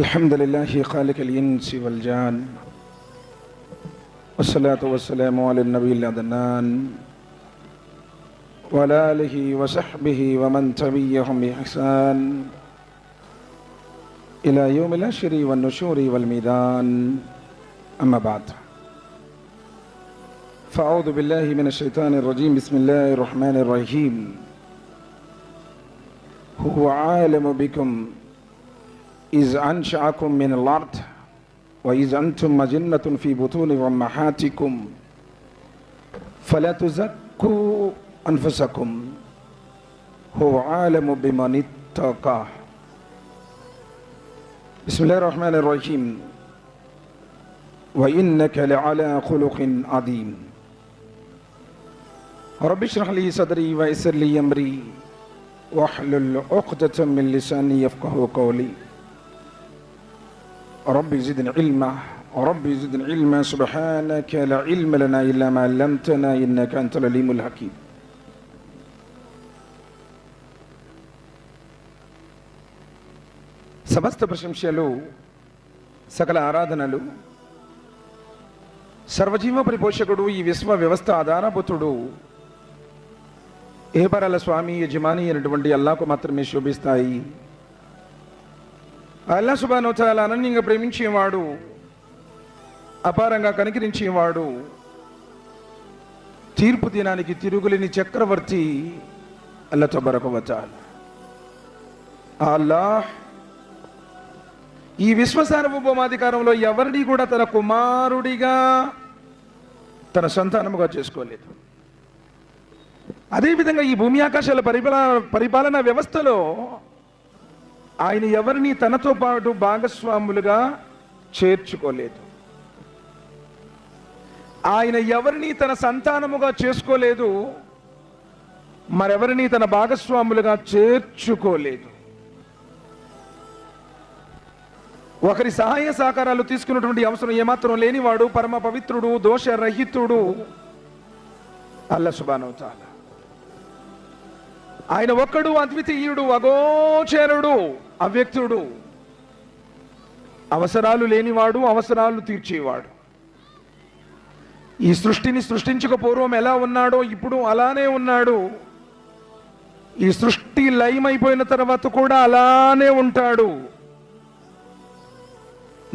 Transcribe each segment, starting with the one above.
الحمد لله خالق الإنس والجان والصلاة والسلام على النبي الأدنان وعلى آله وصحبه ومن تبعهم بإحسان إلى يوم الحشر والنشور والميدان أما بعد فأعوذ بالله من الشيطان الرجيم بسم الله الرحمن الرحيم هو عالم بكم إذ أنشأكم من الأرض وإذ أنتم مجنة في بطون أمهاتكم فلا تزكوا أنفسكم هو عالم بمن اتقى بسم الله الرحمن الرحيم وإنك لعلى خلق عظيم رب اشرح لي صدري ويسر لي أمري واحلل عقدة من لساني يفقهوا قولي ربي زدني علما ربي زدني علما سبحانك لا علم لنا إلا ما علمتنا إنك أنت العليم الحكيم. సమస్త ప్రశంసలు సకల ఆరాధనలు సర్వజీవ పరిపోషకుడు ఈ విశ్వ వ్యవస్థ ఆధారభూతుడు ఏపరాల స్వామి యజమాని అయినటువంటి అల్లాహ్కు మాత్రమే శోభిస్తాయి. అల్లాహ్ సుబ్హానహు వ తఆలా అనన్యంగా ప్రేమించేవాడు, అపారంగా కనికరించేవాడు, తీర్పు దినానికి తిరుగులేని చక్రవర్తి అల్లాహ్ తబారక వ తఆలా. అల్లాహ్ ఈ విశ్వ సార్వభౌమాధికారంలో ఎవరిని కూడా తన కుమారుడిగా తన సంతానముగా చేసుకోలేదు. అదేవిధంగా ఈ భూమి ఆకాశాల పరిపాలన వ్యవస్థలో ఆయన ఎవరిని తనతో పాటు భాగస్వాములుగా చేర్చుకోలేదు. ఆయన ఎవరిని తన సంతానముగా చేసుకోలేదు, మరెవరిని తన భాగస్వాములుగా చేర్చుకోలేదు. ఒకరి సహాయ సహకారాలు తీసుకున్నటువంటి అవసరం ఏమాత్రం లేనివాడు, పరమ పవిత్రుడు, దోషరహితుడు అల్లాహ్ సుబ్హానహు వ తఆలా. ఆయన ఒక్కడు అద్వితీయుడు, అగోచరుడు, అవ్యక్తుడు, అవసరాలు లేనివాడు, అవసరాలు తీర్చేవాడు. ఈ సృష్టిని సృష్టించక పూర్వం ఎలా ఉన్నాడో ఇప్పుడు అలానే ఉన్నాడు. ఈ సృష్టి లయమైపోయిన తర్వాత కూడా అలానే ఉంటాడు.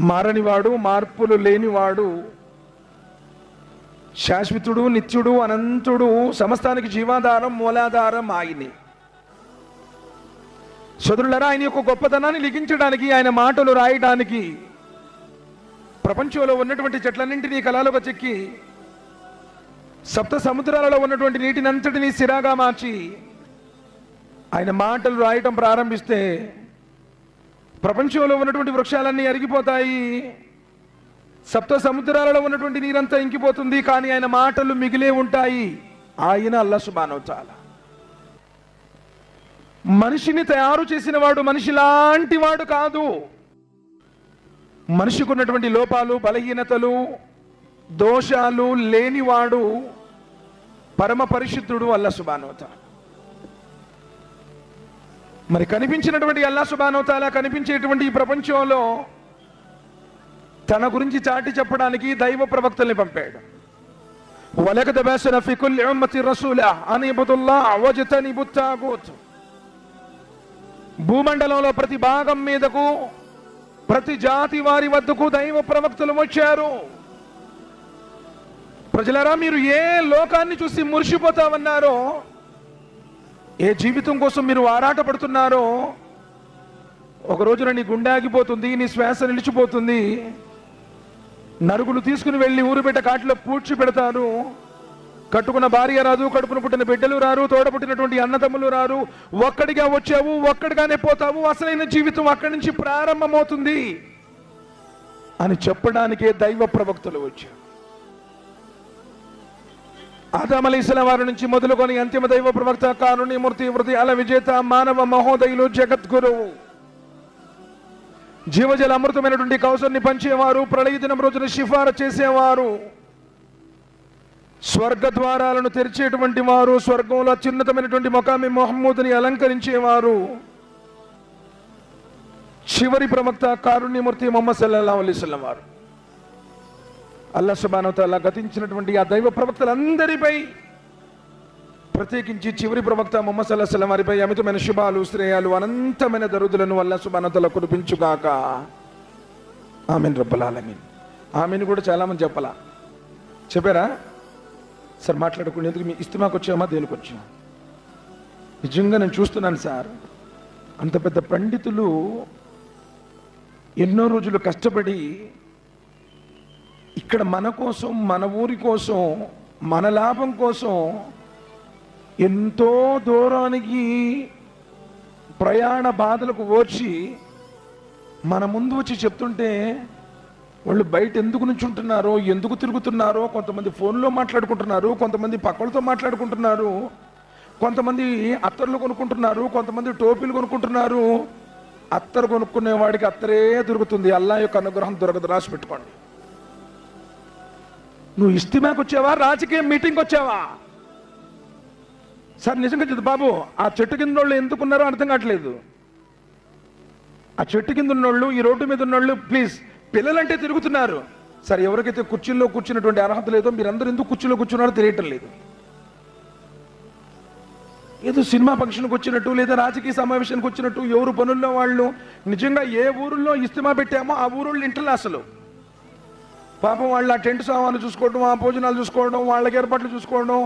మారనివాడు, మార్పులు లేనివాడు, శాశ్వతుడు, నిత్యుడు, అనంతుడు, సమస్తానికి జీవాధారం, మూలాధారం ఆయనే. సోదరులారా, ఆయన యొక్క గొప్పతనాన్ని లిఖించడానికి, ఆయన మాటలు రాయడానికి ప్రపంచంలో ఉన్నటువంటి చెట్లన్నింటినీ కళలుగా చెక్కి సప్త సముద్రాలలో ఉన్నటువంటి నీటినంతటినీ సిరాగా మార్చి ఆయన మాటలు రాయటం ప్రారంభిస్తే ప్రపంచంలో ఉన్నటువంటి వృక్షాలన్నీ అరిగిపోతాయి, సప్త సముద్రాలలో ఉన్నటువంటి నీరంతా ఇంకిపోతుంది, కానీ ఆయన మాటలు మిగిలే ఉంటాయి. ఆయన అల్లాహ్ సుబ్హానహు వ తఆలా. మనిషిని తయారు చేసిన వాడు మనిషి లాంటి వాడు కాదు. మనిషికి ఉన్నటువంటి లోపాలు, బలహీనతలు, దోషాలు లేనివాడు పరమ పరిశుద్ధుడు అల్లాహ్ సుబ్హానహు వ తఆలా. మరి కనిపించినటువంటి అల్లాహ్ సుబ్హానహు వ తఆలా కనిపించేటువంటి ఈ ప్రపంచంలో తన గురించి చాటి చెప్పడానికి దైవ ప్రవక్తల్ని పంపాడు. వలకద బఅస్నా ఫీ కుల్లి ఉమ్మతి రసూలా అన్ ఇబ్దుల్లాహ్ వజ్తనిబుత్ తాగూత్. భూమండలంలో ప్రతి భాగం మీదకు, ప్రతి జాతి వారి వద్దకు దైవ ప్రవక్తలు వచ్చారు. ప్రజలారా, మీరు ఏ లోకాన్ని చూసి మురిసిపోతామన్నారో, ఏ జీవితం కోసం మీరు ఆరాటపడుతున్నారో, ఒక రోజున నీ గుండె ఆగిపోతుంది, నీ శ్వాస నిలిచిపోతుంది, నరుగులు తీసుకుని వెళ్ళి ఊరు బిడ్డ కాటిలో పూడ్చి పెడతారు. కట్టుకున్న భార్య రాదు, కడుపున పుట్టిన బిడ్డలు రారు, తోడపుట్టినటువంటి అన్నదమ్ములు రారు. ఒక్కడిగా వచ్చావు, ఒక్కడిగానే పోతావు, అసలైన జీవితం అక్కడి నుంచి ప్రారంభమవుతుంది అని చెప్పడానికే దైవ ప్రవక్తలు వచ్చారు. ఆదం అలైహిస్సలాం వారి నుంచి మొదలుకొని అంతిమ దైవ ప్రవక్త, కారుణ్యమూర్తి, హృదయాల విజేత, మానవ మహోదయులు, జగద్గురువు, జీవజల అమృతమైనటువంటి కౌసర్ని పంచేవారు, ప్రళయ దినం రోజున షిఫార చేసేవారు, స్వర్గ ద్వారాలను తెరిచేటువంటి వారు, స్వర్గంలో అత్యున్నతమైనటువంటి మకామి మహమ్మూద్ని అలంకరించేవారు, చివరి ప్రవక్త కారుణ్యమూర్తి ముహమ్మద్ సల్లల్లాహు అలైహి వసల్లం వారు, అల్లాహ్ సుబ్హానహు వ తఆలా గతించినటువంటి ఆ దైవ ప్రవక్తలందరిపై, ప్రత్యేకించి చివరి ప్రవక్త ముహమ్మద్ సల్లల్లాహు అలైహి వసల్లం వారిపై అమితమైన శుభాలు, శ్రేయాలు, అనంతమైన దరుదులను అల్లాహ్ సుబ్హానహు వ తఆలా కురిపించుగాక. ఆమీన్ రబ్బల్ ఆలమీన్. ఆమీన్ కూడా చాలామంది చెప్పారా? సార్ మాట్లాడుకునేందుకు మీ ఇస్తిమాకు వచ్చామా, దేనికి వచ్చామా? నిజంగా నేను చూస్తున్నాను సార్, అంత పెద్ద పండితులు ఎన్నో రోజులు కష్టపడి ఇక్కడ మన కోసం, మన ఊరి కోసం, మన లాభం కోసం ఎంతో దూరానికి ప్రయాణ బాధలకు ఓర్చి మన ముందు వచ్చి చెప్తుంటే వాళ్ళు బయట ఎందుకు నుంచుంటున్నారో, ఎందుకు తిరుగుతున్నారో, కొంతమంది ఫోన్లో మాట్లాడుకుంటున్నారు, కొంతమంది పక్కలతో మాట్లాడుకుంటున్నారు, కొంతమంది అత్తర్లు కొనుక్కుంటున్నారు, కొంతమంది టోపీలు కొనుక్కుంటున్నారు. అత్తరు కొనుక్కునే వాడికి అత్తరే దొరుకుతుంది, అల్లాహ్ యొక్క అనుగ్రహం దొరకదు, రాసి పెట్టుకోండి. నువ్వు ఇస్తిమాకు వచ్చావా, రాజకీయ మీటింగ్ వచ్చావా? సార్ నిజంగా చెప్తా బాబు, ఆ చెట్టు కింద వాళ్ళు ఎందుకున్నారో అర్థం కావట్లేదు. ఆ చెట్టు కింద ఉన్నోళ్ళు, ఈ రోడ్డు మీద ఉన్నోళ్ళు, ప్లీజ్, పిల్లలంటే తిరుగుతున్నారు సార్. ఎవరికైతే కుర్చీల్లో కూర్చున్నటువంటి అర్హత లేదో మీరందరూ ఎందుకు కుర్చీలో కూర్చున్నారో తెలియటం లేదు. ఏదో సినిమా ఫంక్షన్కి వచ్చినట్టు, లేదా రాజకీయ సమావేశానికి వచ్చినట్టు ఎవరు పనుల్లో వాళ్ళు. నిజంగా ఏ ఊరిలో ఇస్తిమా పెట్టామో ఆ ఊరోళ్ళు ఇంట్లో అసలు పాపం వాళ్ళు ఆ టెంట్ సామాన్లు చూసుకోవడం, ఆ భోజనాలు చూసుకోవడం, వాళ్ళకి ఏర్పాట్లు చూసుకోవడం.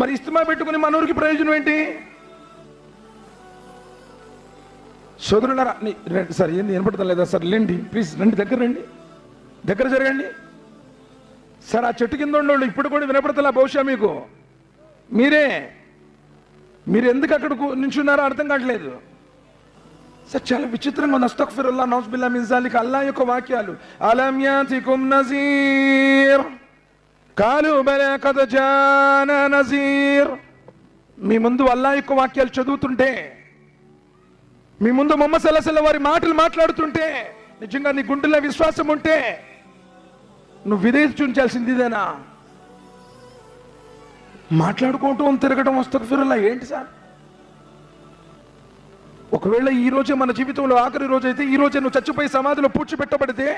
మరి ఇస్తిమా పెట్టుకుని మన ఊరికి ప్రయోజనం ఏంటి? సోదరులారా, సార్ ఏంది వినపడతాం లేదా సార్? లేండి ప్లీజ్, రండి, దగ్గర రండి, దగ్గర జరగండి సార్. ఆ చెట్టు కింద ఉండోళ్ళు ఇప్పుడు కూడా వినపడతలా బహుశా మీకు. మీరు ఎందుకు అక్కడ నించున్నారో అర్థం కావట్లేదు సార్. చాలా విచిత్రంగా ఉంది. అస్తగ్ఫిరుల్లాహ్, నౌజ్ బిల్లాహ్ మిన్ జాలిక. అల్లాహ్ యొక్క వాక్యాలు, అలం యాతికుం నజీర్ కాలు బలా ఖద్ జానా నజీర్. మీ ముందు అల్లాహ్ యొక్క వాక్యాలు చదువుతుంటే, మీ ముందు ముహమ్మద్ సల్లల్లాహు అలైహి వసల్లం వారి మాటలు మాట్లాడుతుంటే, నిజంగా నీ గుండెల్లో విశ్వాసం ఉంటే నువ్వు విదేశించాల్సింది ఇదేనా? మాట్లాడుకోవటం, తిరగడం, అస్తగ్ఫిరుల్లాహ్ ఏంటి సార్? ఒకవేళ ఈ రోజే మన జీవితంలో ఆఖరి రోజు అయితే, ఈ రోజే నువ్వు చచ్చిపోయి సమాధిలో పూడ్చిపెట్టబడితే,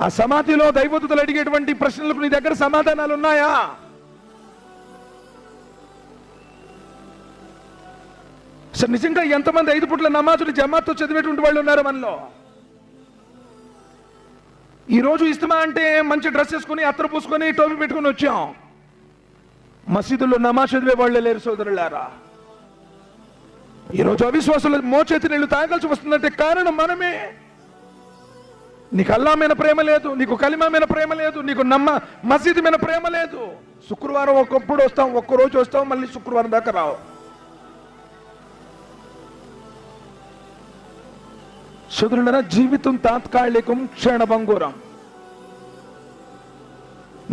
ఆ సమాధిలో దైవదూతలు అడిగేటువంటి ప్రశ్నలకు నీ దగ్గర సమాధానాలు ఉన్నాయా? సార్ నిజంగా ఎంతమంది 5 పూట్ల నమాజులు జమాత్తో చదివేటువంటి వాళ్ళు ఉన్నారు మనలో? ఈరోజు ఇస్తిమా అంటే మంచి డ్రెస్ వేసుకుని, అత్తరు పూసుకొని, టోపీ పెట్టుకుని వచ్చాం. మసీదుల్లో నమాజ్ చదివే వాళ్ళే లేరు సోదరులారా. ఈరోజు అవిశ్వాసులు మోచేతి నీళ్లు తాగాల్సి వస్తుందంటే కారణం మనమే. నీకు అల్లా మీద ప్రేమ లేదు, నీకు కలిమా మీద ప్రేమ లేదు, నీకు మసీదు మీద ప్రేమ లేదు. శుక్రవారం ఒకప్పుడు వస్తాం, ఒక్కరోజు వస్తాం, మళ్ళీ శుక్రవారం దాకా రావు. సోదరులారా, జీవితం తాత్కాలికం, క్షణభంగురం.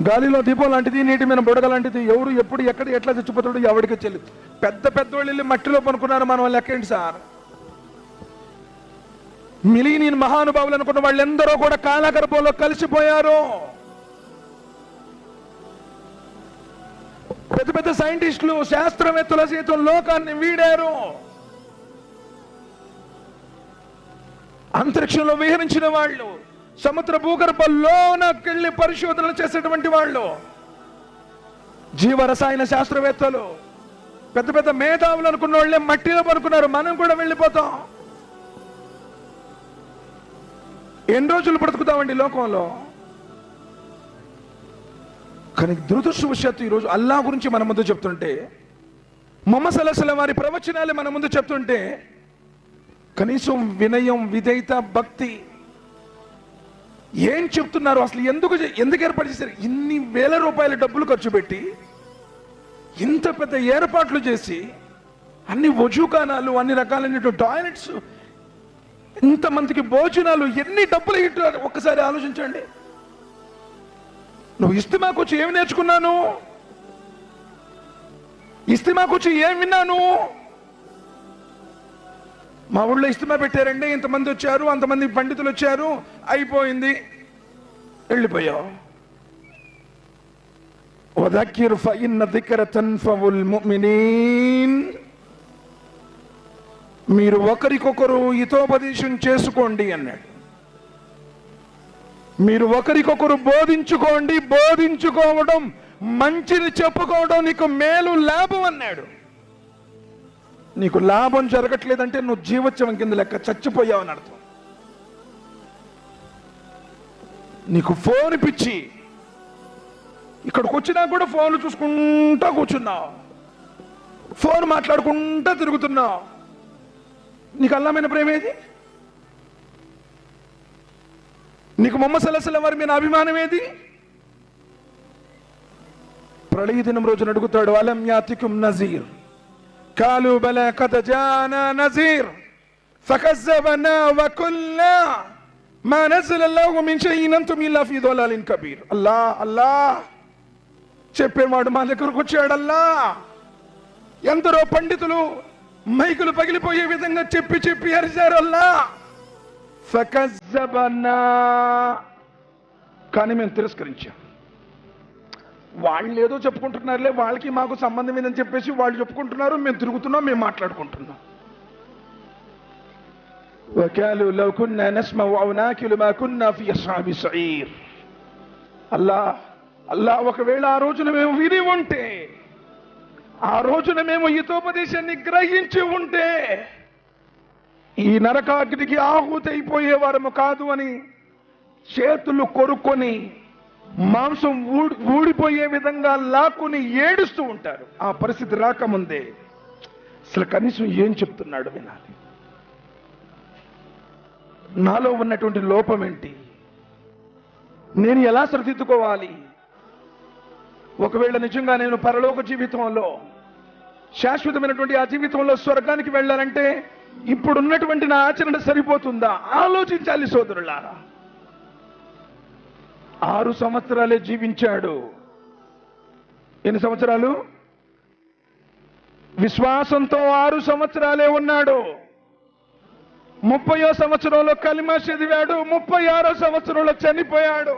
గాలిలో దీపం లాంటిది, నీటి మీద బుడగ లాంటిది. ఎవరు ఎప్పుడు ఎక్కడ ఎట్లా చచ్చిపోతాడు ఎవరికి చెల్లి. పెద్ద వెళ్ళి మట్టిలో పనుకున్నారు, మనం లెక్కేంటి సార్? మిలియన్ మహానుభావులు అనుకున్న వాళ్ళెందరూ కూడా కాలగర్భంలో కలిసిపోయారు. పెద్ద సైంటిస్టులు, శాస్త్రవేత్తల సైతం లోకాన్ని వీడారు. అంతరిక్షంలో విహరించిన వాళ్ళు, సముద్ర భూగర్భంలోనకెళ్ళి పరిశోధనలు చేసేటువంటి వాళ్ళు, జీవ రసాయన శాస్త్రవేత్తలు, పెద్ద మేధావులు అనుకున్న వాళ్ళే మట్టిలో పనుకున్నారు. మనం కూడా వెళ్ళిపోతాం. ఎన్ని రోజులు బ్రతుకుతామండి లోకంలో? కానీ దురదృష్టవశాత్తు ఈరోజు అల్లాహ్ గురించి మన ముందు చెప్తుంటే, ముహమ్మద్ సల్లల్లాహు అలైహి వసల్లం వారి ప్రవచనాలు మన ముందు చెప్తుంటే, కనీసం వినయం, విధేయత, భక్తి ఏం చెప్తున్నారు అసలు? ఎందుకు ఏర్పాటు చేశారు? ఇన్ని వేల రూపాయల డబ్బులు ఖర్చు పెట్టి, ఇంత పెద్ద ఏర్పాట్లు చేసి, అన్ని వజూఖానాలు, అన్ని రకాలైనటువంటి టాయిలెట్స్, ఇంతమందికి భోజనాలు, ఎన్ని డబ్బులు ఇట్టు ఒక్కసారి ఆలోచించండి. నువ్వు ఇస్తిమాకు వచ్చి ఏమి నేర్చుకున్నాను? ఇస్తిమాకు వచ్చి ఏం విన్నాను? మా ఊళ్ళో ఇస్తిమా పెట్టారండి, ఇంతమంది వచ్చారు, అంతమంది పండితులు వచ్చారు, అయిపోయింది, వెళ్ళిపోయావు. వదకిర్ ఫఇన్న దిక్ర తన్ఫఉల్ ముమినీన్. మీరు ఒకరికొకరు హితోపదేశం చేసుకోండి అన్నాడు. మీరు ఒకరికొకరు బోధించుకోండి, బోధించుకోవడం, మంచిని చెప్పుకోవడం నీకు మేలు లాభం అన్నాడు. నీకు లాభం జరగట్లేదంటే నువ్వు జీవోత్సవం కింద లెక్క, చచ్చిపోయావని అర్థం. నీకు ఫోన్ పిచ్చి, ఇక్కడికి వచ్చినా కూడా ఫోన్లు చూసుకుంటా కూర్చున్నావు, ఫోన్ మాట్లాడుకుంటా తిరుగుతున్నావు. నీకు అల్లమైన ప్రేమ ఏది? నీకు మొహమ్మద్ సల్లల్లాహు అలైహి వసల్లం వారి మీద అభిమానం ఏది? ప్రళయ దినం రోజున అడుగుతాడు, అలం యాతికుం నజీర్ కాలు బలా ఖద్ జానా నజీర్ ఫకజ్జబనా వకుల్నా మా నజలల్లాహు మిన్ షైఇన్ అంతుమ్ ఇల్లా ఫీ దలాలిన్ కబీర్. అల్లా అల్లా చెప్పేవాడు మా దగ్గరకు వచ్చాడు. అల్లా ఎందరో పండితులు మైకులు పగిలిపోయే విధంగా చెప్పి చెప్పి అరిచారు. అల్లా ఫకజ్జబనా, కానీ మేము తిరస్కరించాం. వాళ్ళు ఏదో చెప్పుకుంటున్నారులే, వాళ్ళకి మాకు సంబంధం ఏందని చెప్పేసి వాళ్ళు చెప్పుకుంటున్నారు, మేము తిరుగుతున్నాం, మేము మాట్లాడుకుంటున్నాం. وقالوا لو كنا نسمع أو ناكل ما كنا في أصحاب السعير. అల్లా ఒకవేళ ఆ రోజున మేము విని ఉంటే, ఆ రోజున మేము హితోపదేశాన్ని గ్రహించి ఉంటే ఈ నరకాగ్నికి ఆహుతైపోయేవారము కాదు అని చేతులు కొరుక్కొని మాంసం ఊడిపోయే విధంగా లాక్కుని ఏడుస్తూ ఉంటారు. ఆ పరిస్థితి రాకముందే అసలు కనీసం ఏం చెప్తున్నాడు వినాలి. నాలో ఉన్నటువంటి లోపం ఏంటి, నేను ఎలా సరిదిద్దుకోవాలి? ఒకవేళ నిజంగా నేను పరలోక జీవితంలో, శాశ్వతమైనటువంటి ఆ జీవితంలో స్వర్గానికి వెళ్ళాలంటే ఇప్పుడున్నటువంటి నా ఆచరణ సరిపోతుందా? ఆలోచించాలి సోదరులారా. 6 సంవత్సరాలే జీవించాడు. ఎన్ని సంవత్సరాలు? విశ్వాసంతో 6 సంవత్సరాలే ఉన్నాడు. 30వ సంవత్సరంలో కలిమా చదివాడు, 36వ సంవత్సరంలో చనిపోయాడు.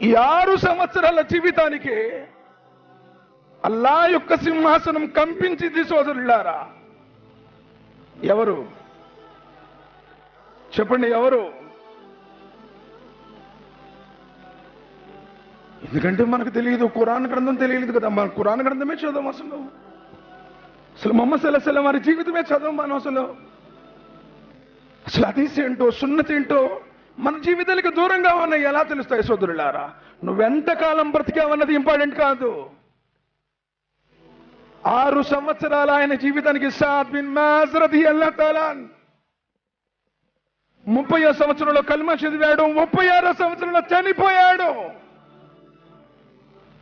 ఈ 6 సంవత్సరాల జీవితానికి అల్లా యొక్క సింహాసనం కంపించింది సోదరులారా. ఎవరు చెప్పండి, ఎవరు? ఎందుకంటే మనకు తెలియదు, ఖురాన్ గ్రంథం తెలియదు కదా. మన ఖురాన్ గ్రంథమే చదవం అసలు మొహమ్మద్ సల్లల్లాహు అలైహి వసల్లం వారి జీవితమే చదవం మనం. అసలు హదీస్ ఏంటో, సున్నత్ ఏంటో మన జీవితాలకు దూరంగా ఉన్నాయి. ఎలా తెలుస్తాయి సోదరులారా? నువ్వెంతకాలం బ్రతికావన్నది ఇంపార్టెంట్ కాదు. 6 సంవత్సరాల ఆయన జీవితానికి సాద్ బిన్ ముఆజ్ రదియల్లాహు తఆలా 30వ సంవత్సరంలో కల్మా చదివాడు, 36వ సంవత్సరంలో చనిపోయాడు.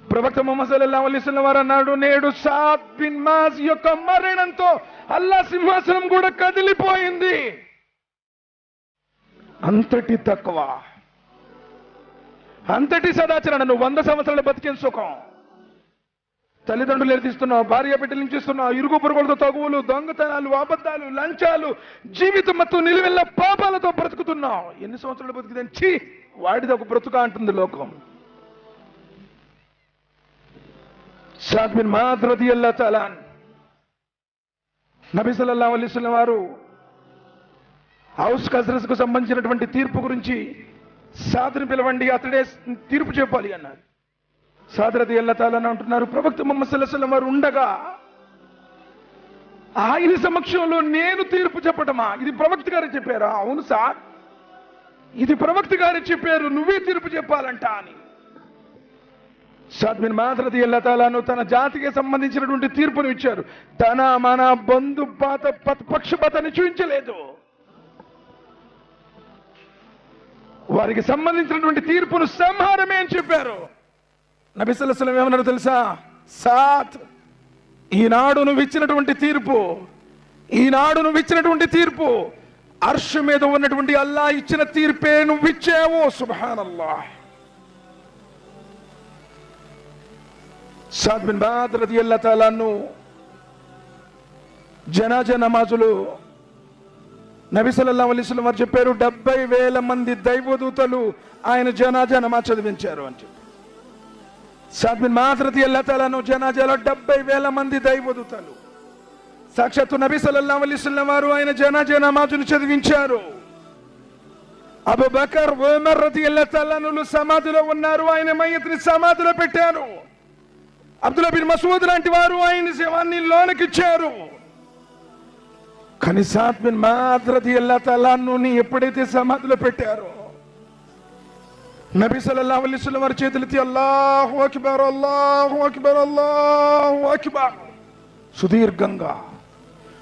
ప్రవక్త ముహమ్మద్ సల్లల్లాహు అలైహి వసల్లం వారు అన్నాడు, నేడు సాద్ బిన్ ముఆజ్ యొక్క మరణంతో అల్లా సింహాసనం కూడా కదిలిపోయింది. అంతటి తక్కువ, అంతటి సదాచరణ. నువ్వు 100 సంవత్సరాలు బతికే సుఖం, తల్లిదండ్రులు ఎదిరిస్తున్నావు, భార్య బిడ్డలు నించిస్తున్నావు, ఇరుగు పొరుగులతో తగువులు, దొంగతనాలు, అబద్ధాలు, లంచాలు, జీవితం మొత్తం నిలువెల్ల పాపాలతో బ్రతుకుతున్నావు. ఎన్ని సంవత్సరాలు బతికిదని ఛీ, వాడిది ఒక బ్రతుక అంటుంది లోకం. సాద్ బిన్ ముఆజ్ రదియల్లాహు తఆలా నబీ సల్లల్లాహు అలైహి వసల్లం వారు హౌస్ ఖజ్రజ్ కు సంబంధించినటువంటి తీర్పు గురించి సాద్ని పిలవండి, అతడే తీర్పు చెప్పాలి అన్నారు. సాద్ రదియల్లాహు తఆలా అంటున్నారు, ప్రవక్త ముహమ్మద్ సల్లల్లాహు అలైహి వసల్లం వారు ఉండగా ఆయన సమక్షంలో నేను తీర్పు చెప్పటమా? ఇది ప్రవక్త గారు చెప్పారా? అవును సార్, ఇది ప్రవక్త గారు చెప్పారు, నువ్వే తీర్పు చెప్పాలంట అని. సాద్ బిన్ ముఆజ్ రదియల్లాహు తఆలా తన జాతికి సంబంధించినటువంటి తీర్పును ఇచ్చారు. తన మన పక్షపాతాన్ని చూపించలేదు. వారికి సంబంధించినటువంటి తీర్పును సంహారమే అని చెప్పారు. నబీ సల్లల్లాహు అలైహి వసల్లం ఏమన్నారో తెలుసా? సాద్, ఈనాడు నువ్వు ఇచ్చినటువంటి తీర్పు, ఈనాడు నువ్వు ఇచ్చినటువంటి తీర్పు అర్ష్ మీద ఉన్నటువంటి అల్లా ఇచ్చిన తీర్పే నువ్వు ఇచ్చావు. సుబ్హానల్లాహ్. సాద్ బిన్ ముఆజ్ రదియల్లాహు తఆలా జనాజా నమాజులు నబీ సల్లల్లాహు అలైహి వసల్లం వారు చెప్పారు, 70,000 మంది దైవదూతలు ఆయన జనాజా నమాజ్ చదివించారు అని చెప్పి. సాద్ బిన్ ముఆజ్ రదియల్లాహు తఆలా జనాజాలో 70,000 మంది దైవదూతలు. సాక్షాత్తు నబీ సల్లల్లాహు అలైహి వసల్లం వారు ఆయన జనాజా నమాజును చదివించారు. అబూబకర్, ఉమర్ రదియల్లాహు తఆలా అన్హులు సమాధిలో ఉన్నారు, ఆయన మయ్యత్ని సమాధిలో పెట్టారు. అబ్దుల్లా బిన్ మసూద్ లాంటి వారు ఆయన శవాన్ని లోనకిచ్చారు. కానీ సాద్ బిన్ ముఆద్ రదియల్లాహు తఆలా అన్హుని ఎప్పుడైతే సమాధిలో పెట్టారో నబీ సల్లల్లాహు అలైహి వసల్లం వారి చేతులెత్తి అల్లాహు అక్బర్, అల్లాహు అక్బర్, అల్లాహు అక్బర్ సుదీర్ఘంగా,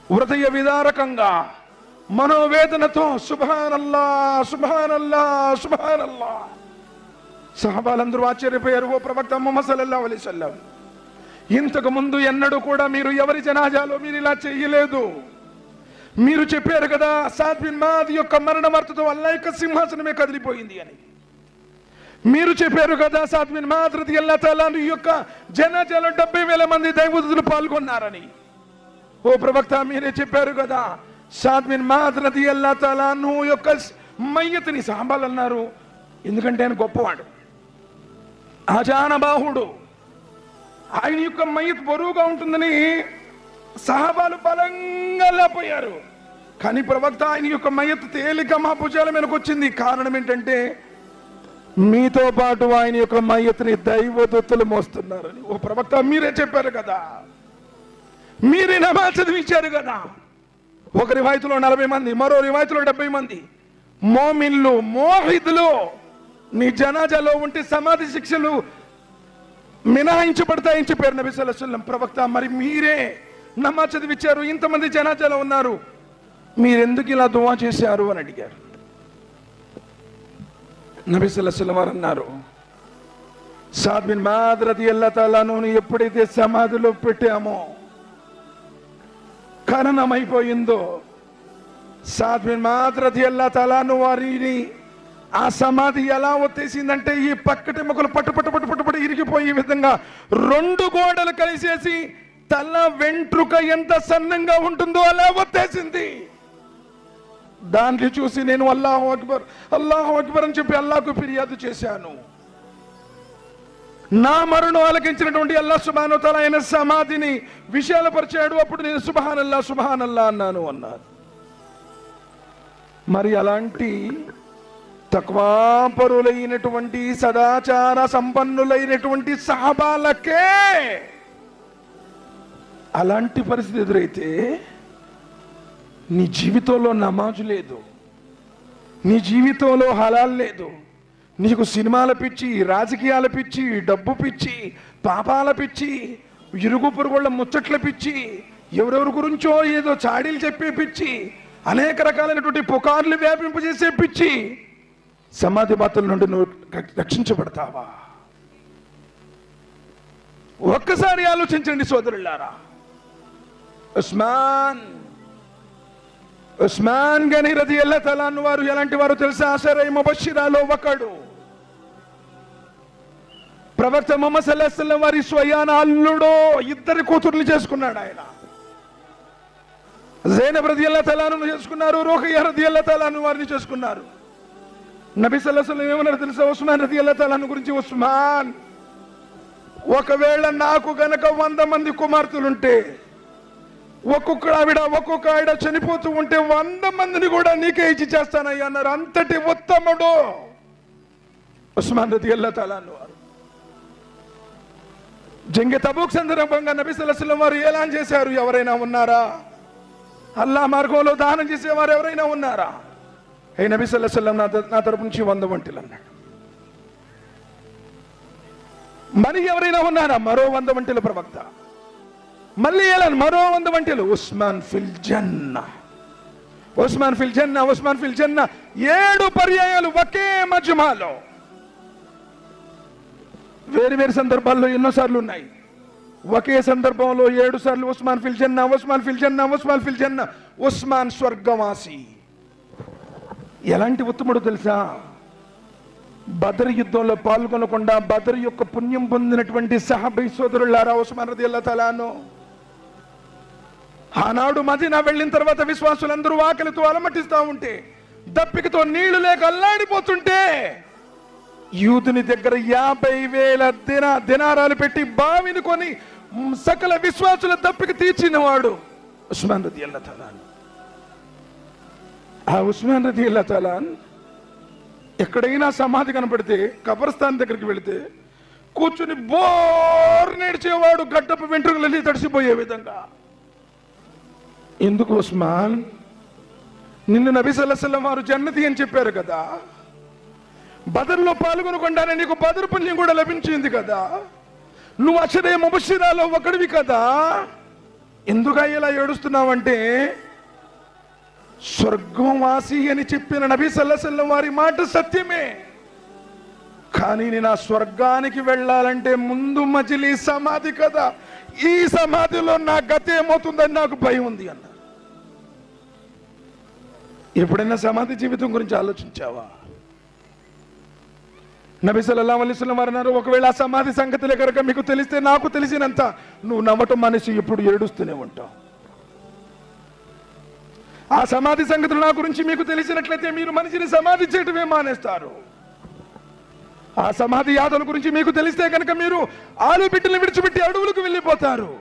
హృదయ విదారకంగా, మనోవేదనతో సుబ్హానల్లా, సుబ్హానల్లా, సుబ్హానల్లా. సహాబాలందరూ ఆశ్చర్యపోయారు. ఓ ప్రవక్త ముహమ్మద్ సల్లల్లాహు అలైహి వసల్లం, ఇంతకు ముందు ఎన్నడూ కూడా మీరు ఎవరి జనాజాలో మీరు ఇలా చేయలేదు. మీరు చెప్పారు కదా సాద్ బిన్ ముఆద్ యొక్క మరణ వార్తతో అల్లాహ్ యొక్క సింహాసనమే కదిలిపోయింది అని. మీరు చెప్పారు కదా సాద్ బిన్ ముఆద్ రదియల్లాహు తఆలా అన్హు యొక్క జనాజాలో 70,000 మంది దైవదూతలు పాల్గొన్నారని. ఓ ప్రవక్త మీరే చెప్పారు కదా సాద్ బిన్ ముఆద్ రదియల్లాహు తఆలా అన్హు యొక్క మయ్యతిని సహాబాలు అన్నారు, ఎందుకంటే ఆయన గొప్పవాడు, ఆజానబాహుడు, ఆయన యొక్క మయ్యత్ బరువుగా ఉంటుందని సహాబాలు బలంగా లేపోయారు. కానీ ప్రవక్త ఆయన యొక్క మయ్యత్ తేలిక మా భుజాల మీదకి వచ్చింది. కారణం ఏంటంటే మీతో పాటు ఆయన యొక్క మయ్యత్ని దైవదూతలు మోస్తున్నారని. ఓ ప్రవక్త మీరే చెప్పారు కదా, మీరే నమాజ్ చదివించారు కదా. ఒక రివాయతులో 40 మంది, మరో రివాయతులో 70 మంది మోమిన్లు, మోహిదులు నీ జనాజాలో ఉంటే సమాధి శిక్షలు మినహాయించబడతాయని చెప్పారు నబీ సల్లల్లాహు అలైహి వసల్లం. ప్రవక్త మరి మీరే నమాజ్ చదివించారు, ఇంతమంది జనాజాలో ఉన్నారు, మీరెందుకు ఇలా దువా చేశారు అని అడిగారు. నబీ సల్లల్లాహు అలైహి వసల్లం అన్నారు, సాద్ బిన్ ముఆద్ రదియల్లాహు తఆలా అన్హుని ఎప్పుడైతే సమాధిలో పెట్టామో, ఖననం అయిపోయిందో, సాద్ బిన్ ముఆద్ రదియల్లాహు తఆలా అన్హు వారిని ఆ సమాధి ఎలా ఒత్తేసిందంటే ఈ పక్కటెముకలు పట్టు పట్టు పట్టు పట్టు పట్టు ఇరిగిపోయే విధంగా 2 గోడలు కలిసేసి తల వెంట్రుక ఎంత సన్నంగా ఉంటుందో అలా ఒత్తేసింది. దాన్ని చూసి నేను అల్లాహు అక్బర్, అల్లాహు అక్బర్ అని చెప్పి అల్లాహ్కు ఫిర్యాదు చేశాను. నా మరణం ఆలకించినటువంటి అల్లాహ్ సుబ్హానహు వ తఆలా ఆయన సమాధిని విశాలపరిచాడు. అప్పుడు నేను సుబ్హానల్లా, సుబ్హానల్లా అన్నాను అన్నారు. మరి అలాంటి తక్వాపరులైనటువంటి సదాచార సంపన్నులైనటువంటి సహాబాలకే అలాంటి పరిస్థితి ఎదురైతే నీ జీవితంలో నమాజు లేదు, నీ జీవితంలో హలాల్ లేదు, నీకు సినిమాల పిచ్చి, రాజకీయాల పిచ్చి, డబ్బు పిచ్చి, పాపాల పిచ్చి, ఇరుగు పొరుగుళ్ళ ముచ్చట్ల పిచ్చి, ఎవరెవరి గురించో ఏదో చాడీలు చెప్పే పిచ్చి, అనేక రకాలైనటువంటి పుకార్లు వ్యాపింపజేసే పిచ్చి, సమాధి బాతుల నుండి నువ్వు రక్షించబడతావా? ఒక్కసారి ఆలోచించండి సోదరులారా. ఉస్మాన్ గని రదియల్లాహు తఆలా అన్హు వారు ఎలాంటి వారు తెలుసా? అషరా ముబషిరాలో ఒకడు. ప్రవక్త ముహమ్మద్ సల్లల్లాహు అలైహి వసల్లం వారి స్వయాన అల్లుడు, 2 కూతుర్లు చేసుకున్నాడు ఆయన. జైనబ్ రదియల్లాహు తఆలా అన్హును చేసుకున్నారు, రుఖయ్య రదియల్లాహు తఆలా అన్హు వారిని చేసుకున్నారు. నబీ సల్లల్లాహు అలైహి వసల్లం ఏమన్నారు తెలుసా ఉస్మాన్ రదియల్లాహు తఆలా అన్హు గురించి? ఉస్మాన్, ఒకవేళ నాకు గనక 100 మంది కుమార్తెలుంటే, ఒక్కొక్క ఆవిడ చనిపోతూ ఉంటే 100 మందిని కూడా నీకే ఇచ్చి చేస్తానయ్యా అన్నారు. అంతటి ఉత్తముడు ఉస్మాన్ రదియల్లాహు తఆలా అన్హు వారు. జంగే తబూక్ సందర్భంగా నబీ సల్లల్లాహు అలైహి వసల్లం వారు ఎలాన్ చేశారు? ఎవరైనా ఉన్నారా? అల్లాహ్ మార్గంలో దానం చేసేవారు ఎవరైనా ఉన్నారా? ఏ నబీ సల్లల్లాహు అలైహి వసల్లం నా తరపు నుంచి 100 వంటలు అన్నాడు. మరి ఎవరైనా ఉన్నారా? మరో 100 వంటలు ప్రవక్త. మళ్ళీ ఎలా? మరో 100 వంటలు. ఉస్మాన్ ఫిల్ జన్నా, ఉస్మాన్ ఫిల్ జన్నా, ఉస్మాన్ ఫిల్ జన్నా 7 పర్యాయాలు ఒకే మజ్మాలో. వేరు వేరు సందర్భాల్లో ఎన్నోసార్లు ఉన్నాయి. ఒకే సందర్భంలో 7 సార్లు ఉస్మాన్ ఫిల్ జన్నా, ఉస్మాన్ ఫిల్ జన్నా, ఉస్మాన్ ఫిల్ జన్నా. ఉస్మాన్ స్వర్గవాసి. ఎలాంటి ఉత్తముడు తెలుసా? బదర్ యుద్ధంలో పాల్గొనకుండా బదర్ యొక్క పుణ్యం పొందినటువంటి సహాబీ సోదరులారా, ఉస్మాన్ రదియల్లాహు తఆలా అన్హు ఆనాడు మదీనా వెళ్ళిన తర్వాత విశ్వాసులందరూ ఆకలితో అలమటిస్తూ ఉంటే, దప్పికతో నీళ్లు లేక అల్లాడిపోతుంటే, యూదుని దగ్గర 50,000 దినారాలు పెట్టి బావిని కొని సకల విశ్వాసుల దప్పిక తీర్చినవాడు ఉస్మాన్ రదియల్లాహు తఆలా ఆ ఉస్మాన్ రదియల్లాహు తఆలా ఎక్కడైనా సమాధి కనపడితే కబర్స్థాన్ దగ్గరికి వెళితే కూర్చుని బోర్ నేడ్చేవాడు, గడ్డపు వెంట్రుకలన్నీ తడిసిపోయే విధంగా. ఎందుకు ఉస్మాన్? నిన్ను నబీ సల్లల్లాహు అలైహి వసల్లం వారు జన్నతి అని చెప్పారు కదా, బదర్లో పాల్గొనకుండానే నీకు బదర్ పుణ్యం కూడా లభించింది కదా, నువ్వు అషరే ముబషిరాలో ఒకడివి కదా, ఎందుకు ఇలా ఏడుస్తున్నావంటే స్వర్గం వాసి అని చెప్పిన నబీ సల్లల్లాహు అలైహి వసల్లం వారి మాట సత్యమే, కానీ నేను ఆ స్వర్గానికి వెళ్ళాలంటే ముందు మజిలీ సమాధి కదా, ఈ సమాధిలో నా గతి ఏమవుతుందని నాకు భయం ఉంది అన్నారు. ఎప్పుడైనా సమాధి జీవితం గురించి ఆలోచించావా? నబీ సల్లల్లాహు అలైహి వసల్లం వారు అన్నారు, ఒకవేళ ఆ సమాధి సంగతులే కనుక మీకు తెలిస్తే నాకు తెలిసినంత నువ్వు నవ్వటం మనిషి ఎప్పుడు ఏడుస్తూనే ఉంటావు. ఆ సమాధి సంగతులు నా గురించి మీకు తెలిసినట్లయితే మీరు మనిషిని సమాధి చేయటమే మానేస్తారు. ఆ సమాధి యాదల గురించి మీకు తెలిస్తే కనుక మీరు ఆలు బిడ్డలు విడిచిపెట్టి అడవులకు వెళ్ళిపోతారు.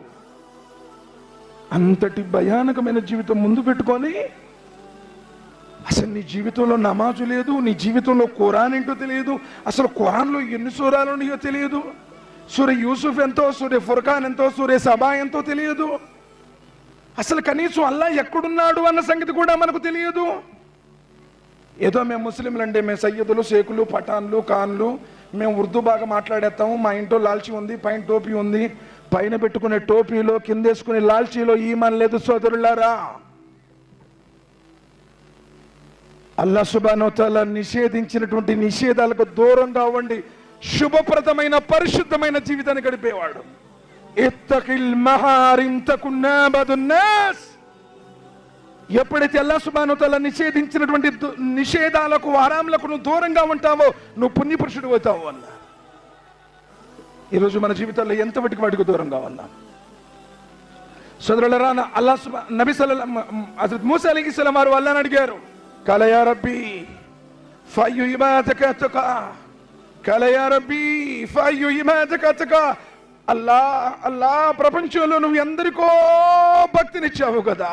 అంతటి భయానకమైన జీవితం ముందు పెట్టుకొని అసలు నీ జీవితంలో నమాజు లేదు, నీ జీవితంలో ఖురాన్ ఏంటో తెలియదు, అసలు ఖురాన్లో ఎన్ని సూరాలు ఉన్నాయో తెలియదు, సూర్య యూసుఫ్ ఎంతో, సూర్య ఫుర్ఖాన్ ఎంతో, సూర్య సబా ఎంతో తెలియదు, అసలు కనీసం అల్లా ఎక్కడున్నాడు అన్న సంగతి కూడా మనకు తెలియదు. ఏదో మేము ముస్లింలు అంటే మేము సయ్యదులు, షేకులు, పఠాన్లు, ఖాన్లు, మేము ఉర్దూ బాగా మాట్లాడేస్తాము, మా ఇంట్లో లాల్చీ ఉంది, పైన టోపీ ఉంది, పైన పెట్టుకునే టోపీలో కిందేసుకునే లాల్చీలో ఈమాన్ లేదు సోదరులారా. అల్లాహ్ సుబ్హానహు వ తఆలా నిషేధించినటువంటి నిషేధాలకు దూరంగా ఉండి శుభప్రదమైన పరిశుద్ధమైన జీవితాన్ని గడిపేవాడు. ఇత్తఖిల్ మహారిమ్ తకున్ అబదున్ నాస్. ఎప్పుడైతే అల్లాహ్ సుబ్హానహు వ తఆలా నిషేధించినటువంటి నిషేధాలకు, హరాంలకు నువ్వు దూరంగా ఉంటావో నువ్వు పుణ్యపురుషుడు అవుతావు అన్న. ఈరోజు మన జీవితాల్లో ఎంత వాటికి దూరంగా ఉన్నాం సోదరులారా. అల్లాహ్ నబీ హజరత్ మూసా అలైహిస్సలాం వారు అల్లాహ్ని అడిగారు, కాల యా రబ్బీ ఫయ్యు ఇబాదక అతకా, కాల యా రబ్బీ ఫయ్యు ఇబాదక అతకా. అల్లా అల్లా, ప్రపంచంలో నువ్వు ఎందరికో భక్తినిచ్చావు కదా,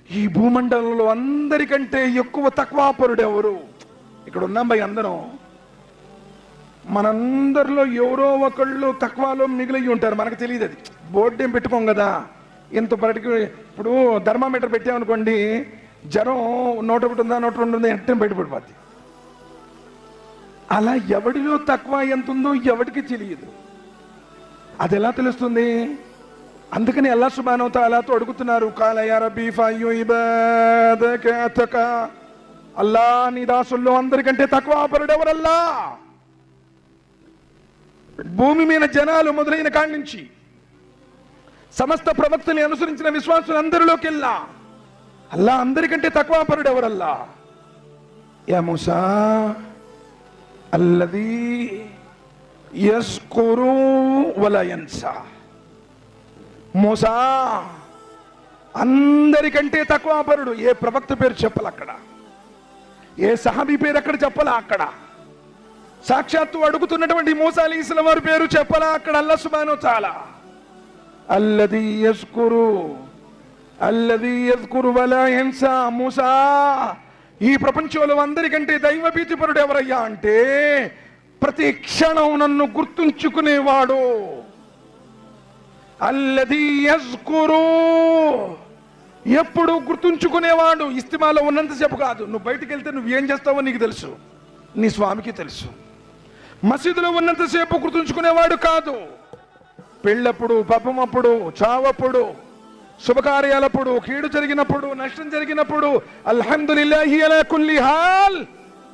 ఈ భూమండలంలో అందరికంటే ఎక్కువ తక్వాపరుడు ఎవరు? ఇక్కడ ఉన్నాం భయ్ అందరం, మనందరిలో ఎవరో ఒకళ్ళు తక్వాలో మిగిలి ఉంటారు, మనకు తెలియదు. అది బోర్డు ఏం పెట్టుకోం కదా, ఇంత బయటకు ఇప్పుడు థర్మామీటర్ పెట్టామనుకోండి, జ్వరం 101 ఉందా 102 ఉందా అంటే బయటపడిపోద్ది. అలా ఎవడిలో తక్కువ ఎంత ఉందో ఎవడికి తెలియదు. అది ఎలా తెలుస్తుంది? అందుకని అల్లాహ్ సుబ్హానహు వ తఆలాతో అడుగుతున్నారు, కాల యా రబ్బీ ఫయ్యు ఇబాదక అతకా. అల్లా, నీ దాసుల్లో అందరికంటే తక్వాపరుడు ఎవరల్లా? భూమి మీద జనాలు మొదలైన కాడి నుంచి సమస్త ప్రవక్తని అనుసరించిన విశ్వాసులు అందరిలోకెల్లా అల్లా అందరికంటే తక్వాపరుడు ఎవరల్లా? యా మూసా అల్లదీ యస్కురు వలా యన్సా. మూసా అందరికంటే తక్వాపరుడు. ఏ ప్రవక్త పేరు చెప్పాలి అక్కడ, ఏ సహాబీ పేరు ఎక్కడ చెప్పాలా అక్కడ, సాక్షాత్తు అడుగుతున్నటువంటి మూసా అలైహిస్సలాం వారి పేరు చెప్పాలా అక్కడ. అల్లాహ్ సుబ్హానహు వ తఆలా అల్లదీ యస్కురు వలా యన్సా. మూసా, ఈ ప్రపంచంలో అందరికంటే దైవభీతిపరుడు ఎవరయ్యా అంటే ప్రతి క్షణం నన్ను గుర్తుంచుకునేవాడు. అల్లదీ యస్కురు, ఎప్పుడు గుర్తుంచుకునేవాడు. ఇస్తిమాలో ఉన్నంతసేపు కాదు, నువ్వు బయటికి వెళ్తే నువ్వు ఏం చేస్తావో నీకు తెలుసు, నీ స్వామికి తెలుసు. మసీదులో ఉన్నంతసేపు గుర్తుంచుకునేవాడు కాదు, పెళ్ళప్పుడు, పాపమప్పుడు, చావప్పుడు, శుభకార్యాలప్పుడు, కీడు జరిగినప్పుడు, నష్టం జరిగినప్పుడు, అల్హమ్దులిల్లాహి అలా కుల్లి హాల్,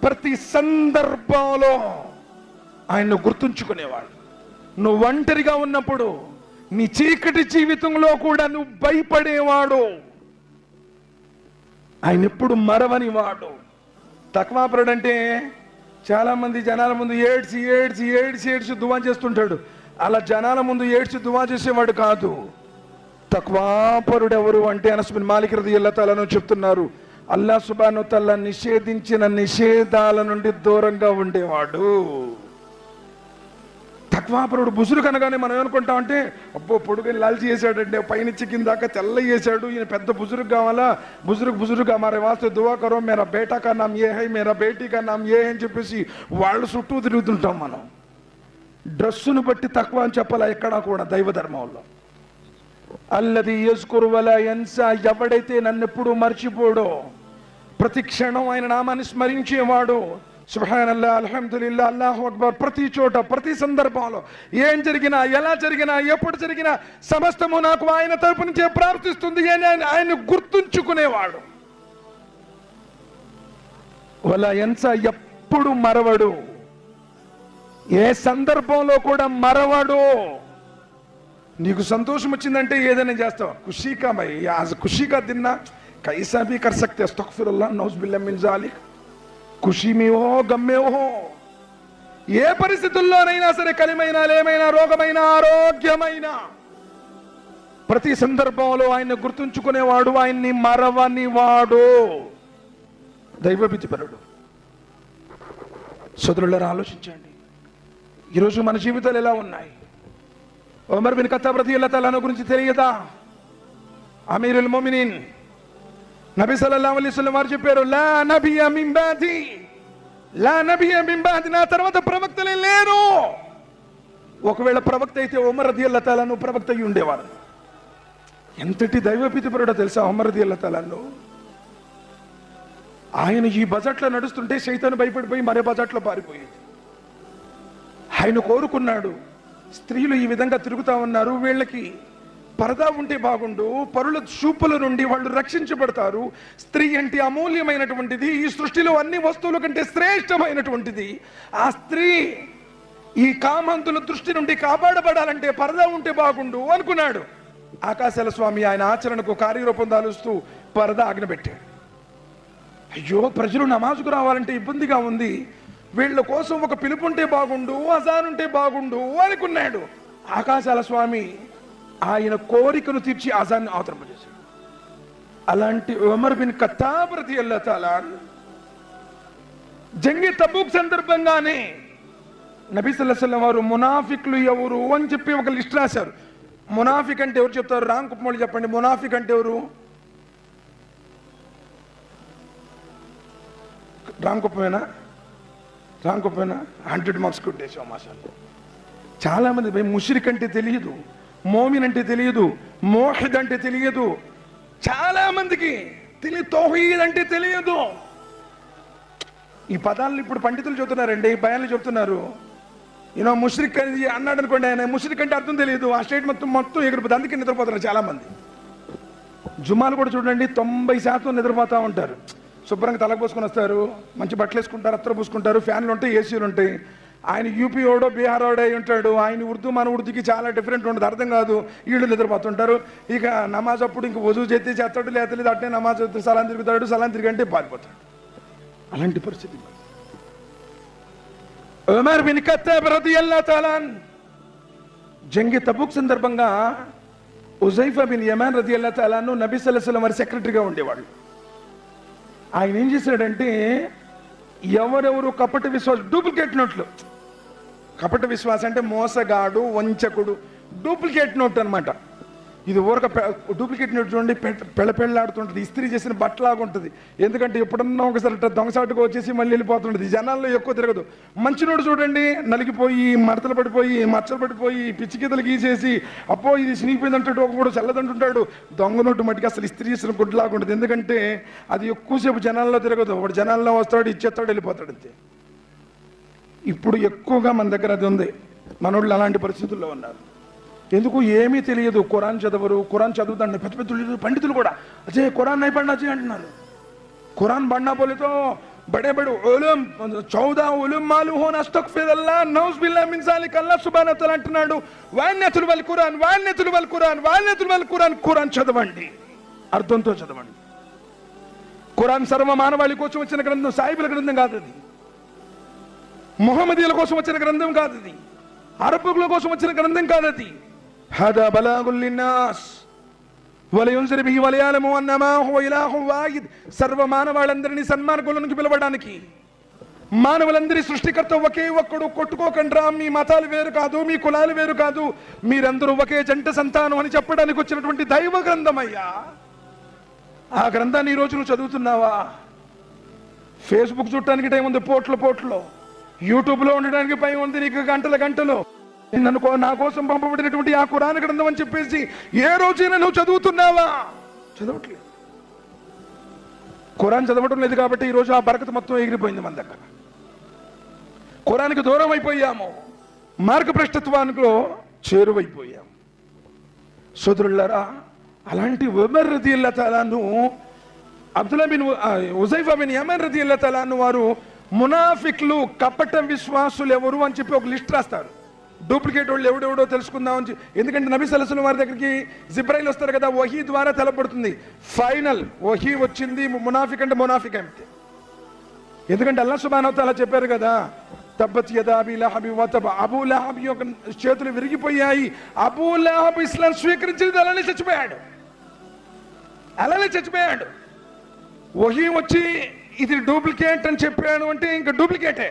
ప్రతి సందర్భంలో ఆయన్ను గుర్తుంచుకునేవాడు. నువ్వు ఒంటరిగా ఉన్నప్పుడు, నీ చీకటి జీవితంలో కూడా నువ్వు భయపడేవాడు. ఆయన ఎప్పుడు మరవని వాడు. తక్వాపరుడు అంటే చాలా మంది జనాల ముందు ఏడ్చి ఏడ్చి ఏడ్చి ఏడ్చి దువా చేస్తుంటాడు. అలా జనాల ముందు ఏడ్చి దువా చేసేవాడు కాదు. తక్వాపరుడు ఎవరు అంటే అనస్ బిన్ మాలిక్ రదియల్లాహు తఆలా చెప్తున్నారు, అల్లాహ్ సుబ్హానహు వ తఆలా నిషేధించిన నిషేధాల నుండి దూరంగా ఉండేవాడు. తక్వాపరుడు. బుజురు కనగానే మనం ఏమనుకుంటామంటే అబ్బో పొడుగుని లాల్చి చేశాడంటే, పైనుంచి కిందాక తెల్ల చేశాడు, ఈయన పెద్ద బుజురుగు కావాలా, బుజురుగా మారే వాస్తే దువా కరో, మేరా బేటా కా నామ్ ఏ హై, మేరా బేటీ కా నామ్ ఏ అని చెప్పేసి వాళ్ళు చుట్టూ తిరుగుతుంటాం మనం. డ్రెస్సును బట్టి తక్కువ అని చెప్పాలా ఎక్కడా కూడా దైవ ధర్మంలో. అల్లది యజ్కురు వలా యన్సా, ఎవడైతే నన్నెప్పుడు మర్చిపోడో, ప్రతి క్షణం ఆయన నామాన్ని స్మరించేవాడు, సుబ్హానల్లాహ్, అల్హమ్దులిల్లాహ్, అల్లాహు అక్బర్, ప్రతి చోట ప్రతి సందర్భంలో ఏం జరిగినా, ఎలా జరిగినా, ఎప్పుడు జరిగినా సమస్తము నాకు ఆయన తరపు నుంచే ప్రార్థిస్తుంది అని ఆయన గుర్తుంచుకునేవాడు. వలా యన్సా, ఎప్పుడు మరవడు, ఏ సందర్భంలో కూడా మరవడు. నీకు సంతోషం వచ్చిందంటే ఏదైనా చేస్తావు, ఖుషీకా భయ్ ఆజ్ ఖుషీకా దిన్నా కైసా భీ కర్ సక్తే, అస్తగ్ఫిరుల్లాహ్, నౌజ్ బిల్లాహ్ మిన్ జాలిక్. ఖుషీ మీ హో, గమ్మే హో, ఏ పరిస్థితుల్లోనైనా సరే, కలిమైనా, లేమైనా, రోగమైనా, ఆరోగ్యమైనా, ప్రతి సందర్భంలో ఆయన గుర్తుంచుకునేవాడు, ఆయన్ని మరవనివాడు, దైవభీతిపరుడు. సోదరులారా, ఆలోచించండి, ఈరోజు మన జీవితాలు ఎలా ఉన్నాయి? ఉమర్ బిన్ ఖత్తాబ్ రదియల్లాహు తఆలా అన్హు గురించి తెలియదా? అమీరుల్ ముమినీన్ నబీ సల్లల్లాహు అలైహి వసల్లం వారు చెప్పారు, లా నబియ్య మిన్ బాది, లా నబియ్య మిన్ బాది, నా తర్వాత ప్రవక్తలే లేరు. ఒకవేళ ప్రవక్త అయితే ఉమర్ రదియల్లాహు తఆలా అన్హు ప్రవక్త అయి ఉండేవారు. ఎంతటి దైవభీతిపరుడో తెలుసా ఉమర్ రదియల్లాహు తఆలా అన్హు? ఆయన ఈ బజాట్లో నడుస్తుంటే శైతాను భయపడిపోయి మరే బజాట్లో పారిపోయేది. ఆయన కోరుకున్నాడు, స్త్రీలు ఈ విధంగా తిరుగుతా ఉన్నారు, వీళ్ళకి పరదా ఉంటే బాగుండు, పరుల చూపుల నుండి వాళ్ళు రక్షించబడతారు. స్త్రీ అంటే అమూల్యమైనటువంటిది, ఈ సృష్టిలో అన్ని వస్తువుల కంటే శ్రేష్టమైనటువంటిది. ఆ స్త్రీ ఈ కామంతుల దృష్టి నుండి కాపాడబడాలంటే పరదా ఉంటే బాగుండు అనుకున్నాడు. ఆకాశాల స్వామి ఆయన ఆచరణకు కార్యరూపం దాలుస్తూ పరదా ఆజ్ఞపెట్టాడు. అయ్యో, ప్రజలు నమాజుకు రావాలంటే ఇబ్బందిగా ఉంది, వీళ్ళ కోసం ఒక పిలుపు ఉంటే బాగుండు, అజాన్ ఉంటే బాగుండు అనుకున్నాడు. ఆకాశాల స్వామి ఆయన కోరికను తీర్చి అజాన్ని అవతరింపజేశాడు. అలాంటి ఉమర్ బిన్ ఖత్తాబ్ రదియల్లాహు తఆలా జంగి తబూక్ సందర్భంగానే నబీ సల్లల్లాహు అలైహి వసల్లం వారు మునాఫిక్లు ఎవరు అని చెప్పి ఒక లిస్ట్ రాశారు. మునాఫిక్ అంటే ఎవరు చెప్తారు? రామ్ కుప్పమోళ్ళు చెప్పండి. మునాఫిక్ అంటే ఎవరు? రామ్ కుప్పమేనా? 100 మార్క్స్ కొట్టేసాం మాషాల్లాహ్. చాలా మంది ముష్రిక్ అంటే తెలియదు, మోమిన్ అంటే తెలియదు, మోహిద్ అంటే తెలియదు, చాలా మందికి తౌహీద్ అంటే తెలియదు. ఈ పదాలను ఇప్పుడు పండితులు చెబుతున్నారండి, బయాన్లు చెబుతున్నారు. ఈయన ముష్రిక్ అని అన్నాడు అనుకోండి, ఆయన ముష్రిక్ అంటే అర్థం తెలియదు, ఆ స్టేట్ మొత్తం ఎగిరిపోతుంది. అందుకే నిద్రపోతున్నారు చాలా మంది. జుమాలు కూడా చూడండి, 90% నిద్రపోతూ ఉంటారు. శుభ్రంగా తలకు పోసుకొని వస్తారు, మంచి బట్టలు వేసుకుంటారు, అత్తరు పూసుకుంటారు, ఫ్యాన్లు ఉంటాయి, ఏసీలు ఉంటాయి. ఆయన యూపీ ఓడో బీహార్ ఓడో అయి ఉంటాడు. ఆయన ఉర్దూ మన ఉర్దూకి చాలా డిఫరెంట్ ఉంటుంది, అర్థం కాదు. వీళ్ళు నిద్రపోతుంటారు. ఇక నమాజ్ అప్పుడు ఇంక వజూ చేస్తాడు, లేదు అట్టే నమాజ్ సలాం తిరుగుతాడు, సలాం తిరిగంటే పారిపోతాడు. అలాంటి పరిస్థితి. ఉమర్ బిన్ ఖత్తాబ్ రదియల్లాహు తఆలా జంగి తబూక్ సందర్భంగా ఉజైఫా బిన్ యమాన్ రదియల్లాహు తఆలా నబీ సల్లల్లాహు అలైహి వసల్లం వారి సెక్రటరీగా ఉండేవాళ్ళు. ఆయన ఏం చేశాడంటే, ఎవరెవరు కపట విశ్వాసం, డూప్లికేట్ నోట్లు, కపట విశ్వాసం అంటే మోసగాడు, వంచకుడు, డూప్లికేట్ నోట్ అనమాట. ఇది ఊరక డూప్లికేట్ నోట్ చూడండి, పెళ్ళపెళ్ళాడుతుంటుంది, ఇస్త్రీ చేసిన బట్టలాగా ఉంటుంది. ఎందుకంటే ఎప్పుడన్నా ఒకసారి దొంగసాటుగా వచ్చేసి మళ్ళీ వెళ్ళిపోతుంటుంది, జనాల్లో ఎక్కువ తిరగదు. మంచి నోటు చూడండి, నలిగిపోయి మడతలు పడిపోయి మచ్చలు పడిపోయి పిచ్చిగీతలు గీసేసి అప్పో ఇది చినిగిపోయిందంటాడు, ఒకడు చల్లదంటుంటాడు. దొంగ నోటు మట్టికి అసలు ఇస్త్రీ చేసిన గుడ్లాగా ఉంటుంది. ఎందుకంటే అది ఎక్కువసేపు జనాల్లో తిరగదు, ఒకడు జనాల్లో వస్తాడు, ఇచ్చేస్తాడు, వెళ్ళిపోతాడు అంతే. ఇప్పుడు ఎక్కువగా మన దగ్గర అది ఉంది. మనోళ్ళు అలాంటి పరిస్థితుల్లో ఉన్నారు. ఎందుకు? ఏమీ తెలియదు, ఖురాన్ చదవరు. ఖురాన్ చదువుతాండి పెద్ద పెద్ద పండితులు కూడా, అజయ్ ఖురాన్ నై పढ़ना चाहिए అంటున్నారు. ఖురాన్ పढ़ना बोले तो बड़े बड़े उलूम 14 उलूम मालूम होना, अस्तगफिरुल्लाह, नऊज़ बिल्लाह मिन ज़ालिक. అల్లాహ్ సుబ్హానహు వ తఆలా అంటున్నాడు, వాన్నతుల్ వల్ ఖురాన్, వాన్నతుల్ వల్ ఖురాన్, వాన్నతుల్ వల్ ఖురాన్. ఖురాన్ చదవండి, అర్థంతో చదవండి. ఖురాన్ సర్వ మానవాళి కోసం వచ్చిన గ్రంథం, సాయిబుల గ్రంథం కాదు అది. ముహమ్మదీయుల కోసం వచ్చిన గ్రంథం కాదు అది. అరబ్బుల కోసం వచ్చిన గ్రంథం కాదు అది. హదా బలాగుల్ లిన్నాస్ వలయున్జిర్ బిహి వలయఅలము అన్నమా హువ ఇలాహు వాహిద్. సర్వ మానవాళందరినీ సన్మార్గంలోనికి పిలవడానికి మానవులందరి సృష్టికర్త ఒకే ఒక్కడు, కొట్టుకోకండ్రా, మీ మతాలు వేరు కాదు, మీ కులాలు వేరు కాదు, మీరందరూ ఒకే జంట సంతానం అని చెప్పడానికి వచ్చినటువంటి దైవ గ్రంథమయ్యా. ఆ గ్రంథాన్ని ఈరోజు నువ్వు చదువుతున్నావా? ఫేస్బుక్ చూడటానికి టైం ఉంది పోట్లో, యూట్యూబ్లో ఉండడానికి పై ఉంది నీకు గంటలు. నన్ను నా కోసం పంపబడినటువంటి ఆ ఖురాన్ గ్రంథం అని చెప్పేసి ఏ రోజైనా నువ్వు చదువుతున్నావా? చదవట్లేదు. ఖురాన్ చదవటం లేదు కాబట్టి ఈరోజు ఆ బరకత మొత్తం ఎగిరిపోయింది మన దగ్గర. ఖురాన్కి దూరం అయిపోయాము, మార్గభ్రష్టత్వానికి చేరువైపోయాము. సోదరులారా, అలాంటి ఉమర్ రదియల్లాహు తాలాను, అబ్దుల్లా బిన్ హుజైఫా బిన్ యమన్ రదియల్లాహు తాలాను వారు మునాఫిక్లు, కపట విశ్వాసులు ఎవరు అని చెప్పి ఒక లిస్ట్ రాస్తారు. డూప్లికేట్ వాళ్ళు ఎవడెవడో తెలుసుకుందామని. ఎందుకంటే నబీ సల్లల్లాహు అలైహి వసల్లం వారి దగ్గరికి జిబ్రాయిల్ వస్తారు కదా, వహీ ద్వారా తెలపడుతుంది. ఫైనల్ వహీ వచ్చింది, మునాఫిక్ అంటే మునాఫిక్ అంతే. ఎందుకంటే అల్లాహ్ సుబ్హానహు వ తఆలా చెప్పారు కదా, తబ్బత్ యదా అబీ లహబ్ వ తబ. అబూ లహబ్ యొక్క చేతులు విరిగిపోయాయి. అబూ లహబ్ ఇస్లాం స్వీకరించింది, అలానే చచ్చిపోయాడు. వహీ వచ్చి ఇది డూప్లికేట్ అని చెప్పాడు అంటే ఇంకా డూప్లికేటే.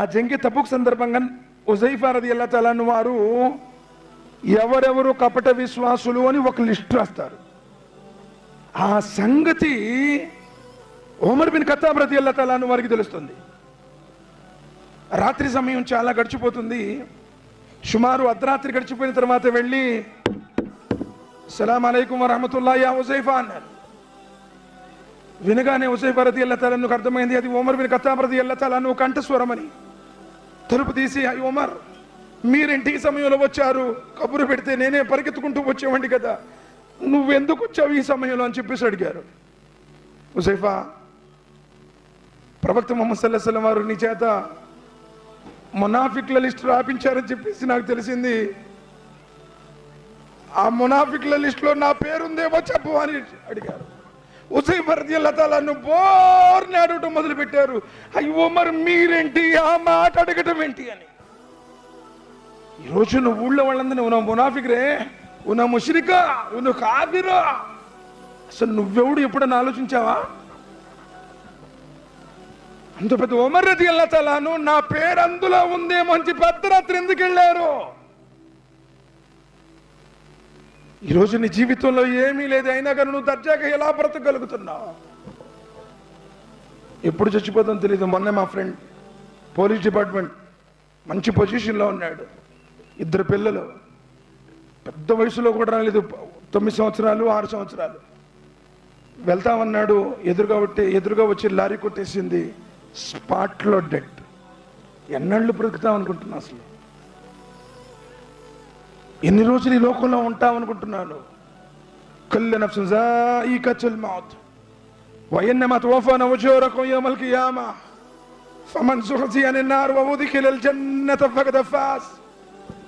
ఆ జంగి తబుక్ సందర్భంగా హుజైఫా రదియల్లాహు తాలా వారు ఎవరెవరు కపట విశ్వాసులు అని ఒక లిస్ట్ రాస్తారు. ఆ సంగతి ఉమర్ బిన్ ఖత్తాబ్ రదియల్లాహు తాలా వారికి తెలుస్తుంది. రాత్రి సమయం చాలా గడిచిపోతుంది. సుమారు అర్ధరాత్రి గడిచిపోయిన తర్వాత వెళ్ళి సలాం అలైకుం వరహమతుల్లాహి యా హుజైఫా అన్నారు. వినగానే హుజైఫా రదియల్లాహు తాలా అన్హుకు అర్థమైంది అది ఉమర్ బిన్ ఖత్తాబ్ రదియల్లాహు తాలా అన్హు కంఠస్వరమని. తలుపు తీసి, ఉమర్ మీరేంటి ఈ సమయంలో వచ్చారు? కబురు పెడితే నేనే పరిగెత్తుకుంటూ వచ్చేవాడిని కదా, నువ్వెందుకు వచ్చావు ఈ సమయంలో అని చెప్పేసి అడిగారు. హుజైఫా, ప్రవక్త ముహమ్మద్ సల్లల్లాహు అలైహి వసల్లం వారు నీ చేత మునాఫిక్ల లిస్ట్ రాపించారని చెప్పేసి నాకు తెలిసింది. ఆ మునాఫిక్ల లిస్టులో నా పేరుందేమో చెప్పు అని అడిగారు. హుజైఫా రదియల్లాహు తాలా బోర్ని అడగటం మొదలు పెట్టారు. అయ్యో మరి మీరేంటి ఆ మాట అడగటం ఏంటి అని. ఈరోజు నువ్వు ఊళ్ళో వాళ్ళందరూ నువ్వు మునాఫిక్రే, నువ్వు ముష్రికా, నువ్వు కాఫిరా, అసలు నువ్వెవడు ఎప్పుడన్నా ఆలోచించావా? అంత పెద్ద ఉమర్ రదియల్లాహు తాలా నా పేరు అందులో ఉందేమో అని చెప్పి అర్ధరాత్రి ఎందుకు వెళ్ళారు? ఈరోజు నీ జీవితంలో ఏమీ లేదు, అయినా కానీ నువ్వు దర్జాగా ఎలా బ్రతకగలుగుతున్నావు? ఎప్పుడు చచ్చిపోతాం తెలియదు. మొన్న మా ఫ్రెండ్ పోలీస్ డిపార్ట్మెంట్ మంచి పొజిషన్లో ఉన్నాడు, 2 పిల్లలు, పెద్ద వయసులో కూడా రాలేదు, 9 సంవత్సరాలు 6 సంవత్సరాలు. వెళ్తామన్నాడు, ఎదురుగా వచ్చి లారీ కొట్టేసింది, స్పాట్లో డెడ్. ఎన్నాళ్ళు బ్రతుకుతాం అనుకుంటున్నా? అసలు ఎన్ని రోజులు ఈ లోకంలో ఉంటాం అనుకుంటున్నాను? కుల్లు నఫ్సిన్ జాయికతుల్ మౌత్ వ ఇన్నమా తువఫౌన ఉజూరకుం యౌమల్ కియామా ఫమన్ జుహ్జిహ అనిన్ నార్ వ ఉద్ఖిలల్ జన్నత ఫఖద్ ఫాజ్.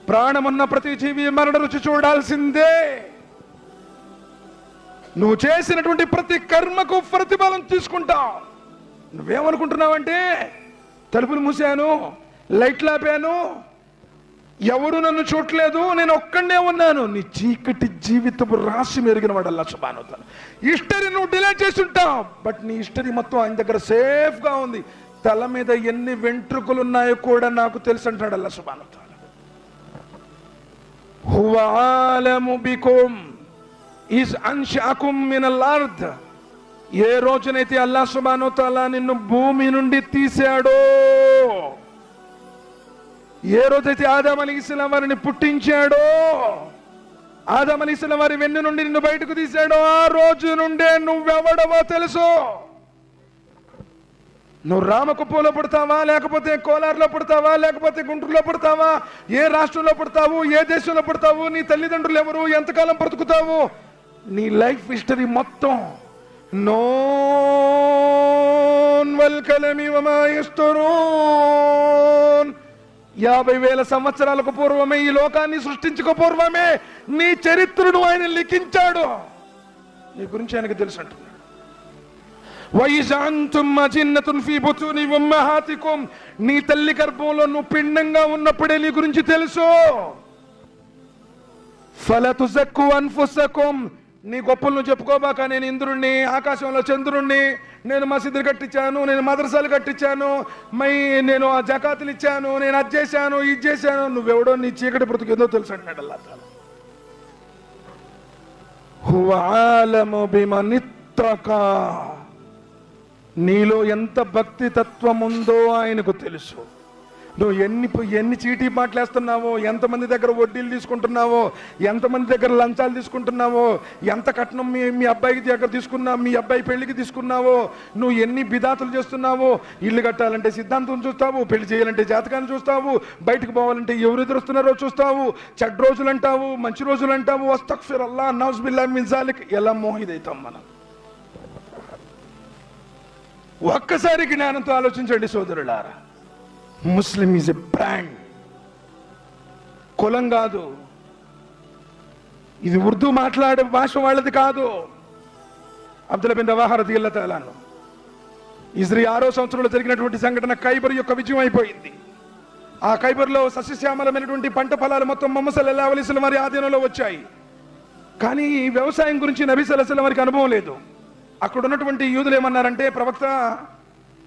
ప్రాణమున్న ప్రతి జీవి మరణ రుచి చూడాల్సిందే. నువ్వు చేసినటువంటి ప్రతి కర్మకు ప్రతిఫలం తీసుకుంటావు. నువ్వేమనుకుంటున్నావంటే తలుపులు మూసాను, లైట్లు ఆపాను, ఎవరు నన్ను చూడలేదు, నేను ఒక్కడే ఉన్నాను. నీ చీకటి జీవితపు రాశి మెరిగిన వాడు అల్లాహ్ సుబ్హానహు వ తఆలా. హిస్టరీ నువ్వు డిలీట్ చేసి ఉంటావు, బట్ నీ హిస్టరీ మొత్తం ఆయన దగ్గర సేఫ్ గా ఉంది. తల మీద ఎన్ని వెంట్రుకలు ఉన్నాయో కూడా నాకు తెలుసు అంటాడు అల్లాహ్ సుబ్హానహు వ తఆలా. హువ ఆలము బికుం ఇస్ అన్షాకుం మినల్ అర్ద్. ఏ రోజునైతే అల్లాహ్ సుబ్హానహు వ తఆలా నిన్ను భూమి నుండి తీశాడో, ఏ రోజైతే ఆదం అలైహిస్సలాం వారిని పుట్టించాడో, ఆదం అలైహిస్సలాం వారి వెన్ను నుండి నిన్ను బయటకు తీశాడో, ఆ రోజు నుండే నువ్వెవడవో తెలుసు. నువ్వు రామకుప్పంలో పుడతావా, లేకపోతే కోలార్లో పుడతావా, లేకపోతే గుంటూరులో పుడతావా, ఏ రాష్ట్రంలో పుడతావు, ఏ దేశంలో పుడతావు, నీ తల్లిదండ్రులు ఎవరు, ఎంతకాలం బ్రతుకుతావు, నీ లైఫ్ హిస్టరీ మొత్తం నోన్ వల్ కలమి వమా యస్తరూన్. 50,000 సంవత్సరాలకు పూర్వమే, ఈ లోకాన్ని సృష్టించుకో పూర్వమే నీ చరిత్రను ఆయన లిఖించాడు. నీ గురించి ఆయనకు తెలుసు అంటున్నాడు. నీ తల్లి గర్భంలో నువ్వు పిండంగా ఉన్నప్పుడే నీ గురించి తెలుసు. ఫలా తుజక్కు అన్ఫుసకుం, నీ గొప్పలు నువ్వు చెప్పుకోబాక, నేను ఇంద్రుణ్ణి, ఆకాశంలో చంద్రుణ్ణి, నేను మసీదులు కట్టించాను, నేను మదరసాలు కట్టించాను, నేను ఆ జకాతులు ఇచ్చాను, నేను అది చేశాను, ఇది చేశాను. నువ్వెవడో నీ చీకటి బ్రతుకేందో తెలుసు అంటున్నాడు అల్లాహ్ తాలా. హువ ఆలము బిమనిత్తకా, నీలో ఎంత భక్తి తత్వం ఉందో ఆయనకు తెలుసు. నువ్వు ఎన్ని చీటీ మాట్లాడుతున్నావో, ఎంతమంది దగ్గర వడ్డీలు తీసుకుంటున్నావో, ఎంతమంది దగ్గర లంచాలు తీసుకుంటున్నావో, ఎంత కట్నం మీ అబ్బాయికి దగ్గర తీసుకున్నావు, మీ అబ్బాయి పెళ్లికి తీసుకున్నావో, నువ్వు ఎన్ని బిదాతులు చేస్తున్నావో. ఇల్లు కట్టాలంటే సిద్ధాంతం చూస్తావు, పెళ్లి చేయాలంటే జాతకాన్ని చూస్తావు, బయటకు పోవాలంటే ఎవరు ఎదురుస్తున్నారో చూస్తావు, చెడ్డ రోజులు అంటావు, మంచి రోజులు అంటావు. అస్తగ్ఫిరుల్లాహ్, నౌజ్ బిల్లాహ్ మిన్ జాలిక్. ఎలా మోహిదైతాం మనం. ఒక్కసారి జ్ఞానంతో ఆలోచించండి సోదరులారా. ముస్లిం ఈజ్ ఎ బ్రాండ్, కులం కాదు. ఇది ఉర్దూ మాట్లాడే భాష వాళ్ళది కాదు. అబ్దుల్లా బిన్ రవాహా రదియల్లాహు తఆలా అన్హు, హిజ్రీ 6వ సంవత్సరంలో జరిగినటువంటి సంఘటన ఖైబర్ యొక్క విజయం అయిపోయింది. ఆ ఖైబర్లో సస్యశ్యామలమైనటువంటి పంట ఫలాలు మొత్తం ముహమ్మద్ సల్లల్లాహు అలైహి వసల్లం వారి ఆధీనంలో వచ్చాయి. కానీ వ్యవసాయం గురించి నబీ సల్లల్లాహు అలైహి వసల్లం వారికి అనుభవం లేదు. అక్కడ ఉన్నటువంటి యూదులు ఏమన్నారంటే, ప్రవక్త,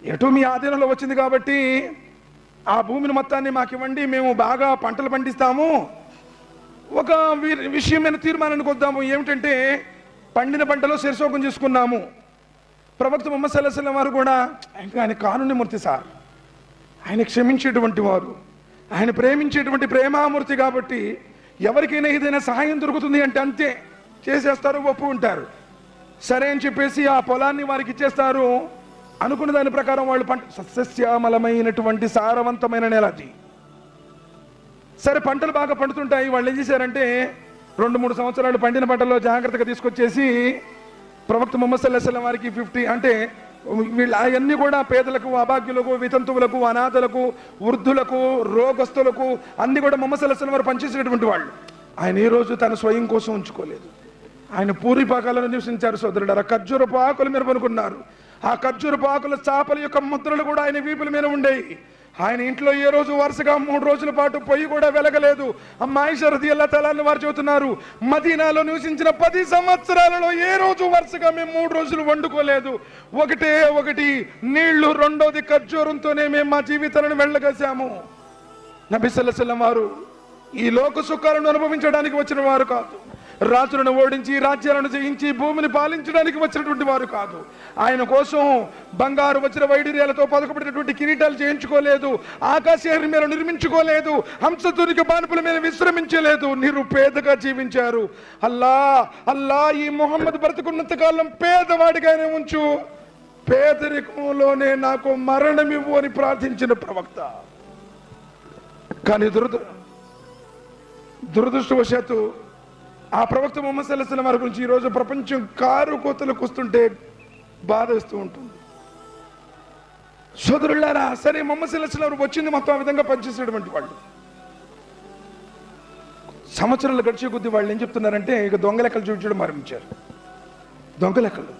ఎటు మీ ఆధీనంలో వచ్చింది కాబట్టి ఆ భూమిని మొత్తాన్ని మాకు ఇవ్వండి, మేము బాగా పంటలు పండిస్తాము. ఒక విషయమైన తీర్మానానికి వద్దాము, ఏమిటంటే పండిన పంటలో శిరసోకం చేసుకున్నాము. ప్రవక్త ముహమ్మద్ సల్లల్లాహు అలైహి వసల్లం వారు కూడా, ఆయన కారుణ్యమూర్తి సార్, ఆయన క్షమించేటువంటి వారు, ఆయన ప్రేమించేటువంటి ప్రేమామూర్తి కాబట్టి ఎవరికైనా ఏదైనా సహాయం దొరుకుతుంది అంటే అంతే చేసేస్తారు, ఒప్పుకుంటారు. సరే అని చెప్పేసి ఆ పొలాన్ని వారికి ఇచ్చేస్తారు. అనుకున్న దాని ప్రకారం వాళ్ళు సస్యశ్యామలమైనటువంటి సారవంతమైన నేల అది. సరే, పంటలు బాగా పండుతుంటాయి. వాళ్ళు ఏం చేశారంటే 2-3 సంవత్సరాలు పండిన పంటల్లో జాగ్రత్తగా తీసుకొచ్చేసి ప్రవక్త ముహమ్మద్ సల్లల్లాహు అలైహి వసల్లం వారికి 50 అంటే వీళ్ళు అవన్నీ కూడా పేదలకు, అభాగ్యులకు, వితంతువులకు, అనాథలకు, వృద్ధులకు, రోగస్తులకు అన్ని కూడా ముహమ్మద్ సల్లల్లాహు అలైహి వసల్లం వారు పనిచేసేటువంటి వాళ్ళు. ఆయన ఏ రోజు తన స్వయం కోసం ఉంచుకోలేదు. ఆయన పూరి పాకాలను నివసించారు సోదరుడారా. ఖర్జూరపు ఆకుల మీద పనుకున్నారు. ఆ ఖర్జూరపు ఆకుల చాపల యొక్క ముద్రలు కూడా ఆయన వీపుల మీద ఉండేవి. ఆయన ఇంట్లో ఏ రోజు వరుసగా 3 రోజుల పాటు పొయ్యి కూడా వెలగలేదు. అమ్మ ఆయిషా రదియల్లాహు తఆలా అన్హా వారు చెబుతున్నారు, మదీనాలో నివసించిన 10 సంవత్సరాలలో ఏ రోజు వరుసగా మేము 3 రోజులు వండుకోలేదు. ఒకటి నీళ్లు, రెండోది ఖర్జూరంతోనే మేము మా జీవితాలను వెళ్ళగసాము. నబీ సల్లల్లాహు అలైహి వసల్లం వారు ఈ లోక సుఖాలను అనుభవించడానికి వచ్చిన వారు కాదు. రాజులను ఓడించి, రాజ్యాలను జయించి, భూమిని పాలించడానికి వచ్చినటువంటి వారు కాదు. ఆయన కోసం బంగారు, వజ్ర వైడూర్యాలతో పదకబడినటువంటి కిరీటాలు చేయించుకోలేదు, ఆకాశహరి మీద నిర్మించుకోలేదు, హంసతూనిక బాణపుల మీద విశ్రమించలేదు. నిరుపేదగా జీవించారు. అల్లా ఈ ముహమ్మద్ బ్రతుకున్నంత కాలం పేదవాడిగానే ఉంచు, పేదరికంలోనే నాకు మరణమివ్వు అని ప్రార్థించిన ప్రవక్త. కానీ దురదృష్టవశాత్తు ఆ ప్రవక్త ముహమ్మద్ సల్లల్లాహు అలైహి వసల్లం వారి గురించి ఈరోజు ప్రపంచం కారు కోతలకు వస్తుంటే బాధ వేస్తూ ఉంటుంది. సోదరులారా, సరే, ముహమ్మద్ సల్లల్లాహు అలైహి వసల్లం వారు వచ్చింది మొత్తం ఆ విధంగా పనిచేసేటువంటి వాళ్ళు. సంవత్సరాలు గడిచే కొద్దీ వాళ్ళు ఏం చెప్తున్నారంటే, ఇక దొంగ లెక్కలు చూపించడం ఆరంభించారు. దొంగ లెక్కలు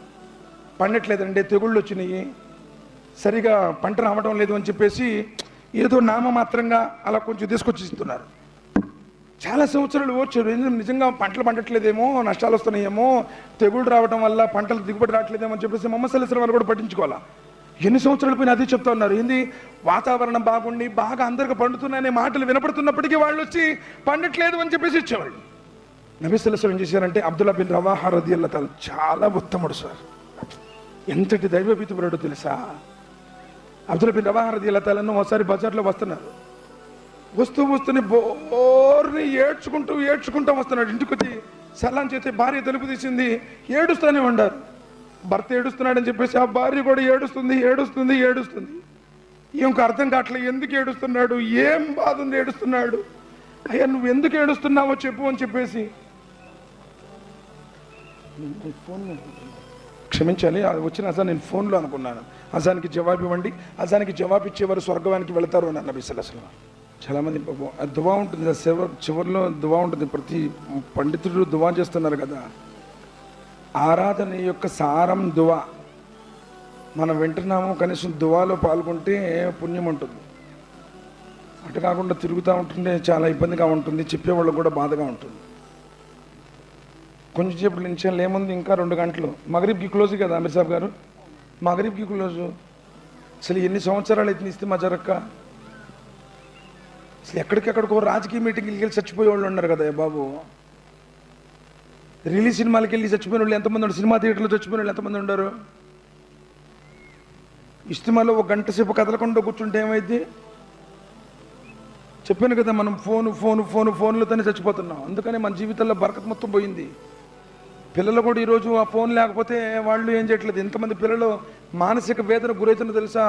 పండట్లేదండి, తెగుళ్ళు వచ్చినాయి, సరిగా పంట రావడం లేదు అని చెప్పేసి ఏదో నామమాత్రంగా అలా కొంచెం తీసుకొచ్చి ఇస్తున్నారు. చాలా సంవత్సరాలు ఓర్చారు. నిజంగా పంటలు పండట్లేదేమో, నష్టాలు వస్తున్నాయేమో, తెగుళ్ళు రావడం వల్ల పంటలు దిగుబడి రావట్లేదేమో అని చెప్పేసి ముహమ్మద్ సల్లల్లాహు అలైహి వసల్లం వారు కూడా పట్టించుకోవాలా. ఎన్ని సంవత్సరాలు పోయినా అదే చెప్తా ఉన్నారు. ఏంది, వాతావరణం బాగుండి బాగా అందరికి పండుతున్నాయనే మాటలు వినపడుతున్నప్పటికీ వాళ్ళు వచ్చి పండట్లేదు అని చెప్పేసి ఇచ్చేవాళ్ళు. నబీ సల్లల్లాహు అలైహి వసల్లం ఏం చేశారంటే, అబ్దుల్లా బిన్ రవాహా రదియల్లాహు తఆలా చాలా ఉత్తముడు సార్, ఎంతటి దైవభీతిపరుడో తెలుసా. అబ్దుల్లా బిన్ రవాహా రదియల్లాహు తఆలా ఒకసారి బజార్లో వస్తున్నారు. వస్తూనే బోర్ని ఏడ్చుకుంటూ వస్తున్నాడు. ఇంటికి వచ్చి సలాం చేస్తే భార్య తలుపు తీసింది. ఏడుస్తూనే ఉండారు. భర్త ఏడుస్తున్నాడని చెప్పేసి ఆ భార్య కూడా ఏడుస్తుంది. ఇంకొక అర్థం కావట్లేదు, ఎందుకు ఏడుస్తున్నాడు, ఏం బాధ ఉంది ఏడుస్తున్నాడు, అయ్యా నువ్వు ఎందుకు ఏడుస్తున్నావో చెప్పు అని చెప్పేసి. క్షమించాలి, అది వచ్చిన అజాన్ నేను ఫోన్లో అనుకున్నాను. అజానికి జవాబు ఇవ్వండి, అజానికి జవాబు ఇచ్చేవారు స్వర్గానికి వెళతారు అన్నారు నబీ సల్లల్లాహు అలైహి వసల్లం. చాలామంది దువా ఉంటుంది, చివరిలో దువా ఉంటుంది. ప్రతి పండితుడు దువా చేస్తున్నారు కదా. ఆరాధన యొక్క సారం దువా. మనం వింటున్నాము, కనీసం దువాలో పాల్గొంటే పుణ్యం ఉంటుంది. అటు కాకుండా తిరుగుతూ ఉంటుంటే చాలా ఇబ్బందిగా ఉంటుంది, చెప్పేవాళ్ళు కూడా బాధగా ఉంటుంది. కొంచెం సేపటి నుంచి ఏముంది, ఇంకా 2 గంటలు, మగరిబ్కి క్లోజ్ కదా అమీర్ సాబ్ గారు, మగరిబ్కి క్లోజు. అసలు ఎన్ని సంవత్సరాలు అయితే ఇస్తే మా జరక్క, అసలు ఎక్కడికెక్కడికో రాజకీయ మీటింగ్కి వెళ్ళి చచ్చిపోయే వాళ్ళు ఉన్నారు కదా బాబు. రిలీజ్ సినిమాలకి వెళ్ళి చచ్చిపోయిన వాళ్ళు ఎంతమంది ఉన్నారు, సినిమా థియేటర్లో చచ్చిపోయిన వాళ్ళు ఎంతమంది ఉన్నారు. ఇష్టమాలో 1 గంట సేపు కదలకుండా కూర్చుంటే ఏమైంది చెప్పాను కదా, మనం ఫోన్లతోనే చచ్చిపోతున్నాం. అందుకని మన జీవితంలో బరకత్ మొత్తం పోయింది. పిల్లలు కూడా ఈరోజు ఆ ఫోన్ లేకపోతే వాళ్ళు ఏం చేయట్లేదు. ఎంతమంది పిల్లలు మానసిక వేదన గురవుతున్నా తెలుసా,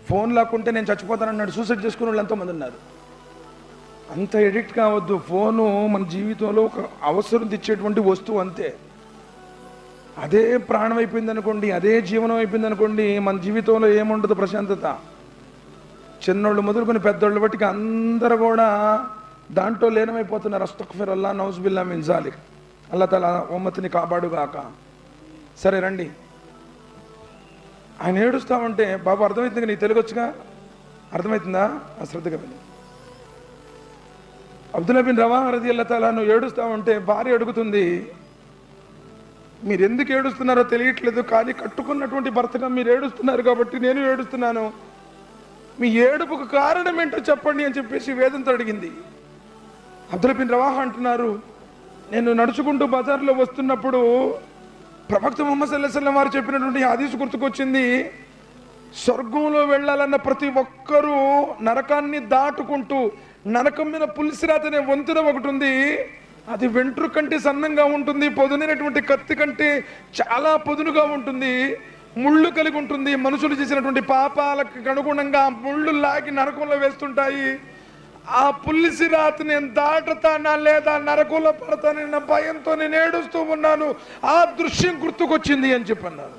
ఫోన్ లేకుంటే నేను చచ్చిపోతానన్నాడు, సూసైడ్ చేసుకునే వాళ్ళు ఎంతోమంది ఉన్నారు. అంత ఎడిక్ట్ కావద్దు. ఫోను మన జీవితంలో ఒక అవసరం తెచ్చేటువంటి వస్తువు అంతే. అదే ప్రాణం అయిపోయింది అనుకోండి, అదే జీవనం అయిపోయింది అనుకోండి, మన జీవితంలో ఏముండదు ప్రశాంతత. చిన్నోళ్ళు మొదలుకొని పెద్దోళ్ళు బట్టి అందరూ కూడా దాంట్లో లీనమైపోతున్నారు. అస్తగ్ఫిరుల్లా, నౌజుబిల్లా మిన్ జాలిక్. అల్లా తఆలా ఉమ్మతిని కాపాడుగాక. సరే రండి. ఆయన ఏడుస్తా ఉంటే, బాబు అర్థమవుతుంది, నీకు తెలుగు వచ్చుగా, అర్థమవుతుందా, అశ్రద్ధగా విను. అబ్దుల్లా బిన్ రవాహా రదియల్లాహు తఆలా నువ్వు ఏడుస్తా ఉంటే భార్య అడుగుతుంది, మీరు ఎందుకు ఏడుస్తున్నారో తెలియట్లేదు, కానీ కట్టుకున్నటువంటి భర్తగా మీరు ఏడుస్తున్నారు కాబట్టి నేను ఏడుస్తున్నాను, మీ ఏడుపుకు కారణం ఏంటో చెప్పండి అని చెప్పేసి వేదంతో అడిగింది. అబ్దుల్లా బిన్ రవాహా అంటున్నారు, నేను నడుచుకుంటూ బజార్లో వస్తున్నప్పుడు ప్రవక్త ముహమ్మద్ సల్లల్లాహు అలైహి వసల్లం వారు చెప్పినటువంటి హదీస్ గుర్తుకొచ్చింది. స్వర్గంలో వెళ్ళాలన్న ప్రతి ఒక్కరూ నరకాన్ని దాటుకుంటూ, నరకం మీద పులిసిరాత అనే వంతున ఒకటి ఉంది, అది వెంట్రు కంటే సన్నంగా ఉంటుంది, పొదునైనటువంటి కత్తి కంటే చాలా పొదునుగా ఉంటుంది, ముళ్ళు కలిగి ఉంటుంది. మనుషులు చేసినటువంటి పాపాలకు అనుగుణంగా ముళ్ళు లాగి నరకంలో వేస్తుంటాయి. ఆ పులిసిరాత నేను దాటుతానా లేదా నరకంలో పడతానన్న భయంతో నేను ఏడుస్తూ ఉన్నాను, ఆ దృశ్యం గుర్తుకొచ్చింది అని చెప్పన్నారు.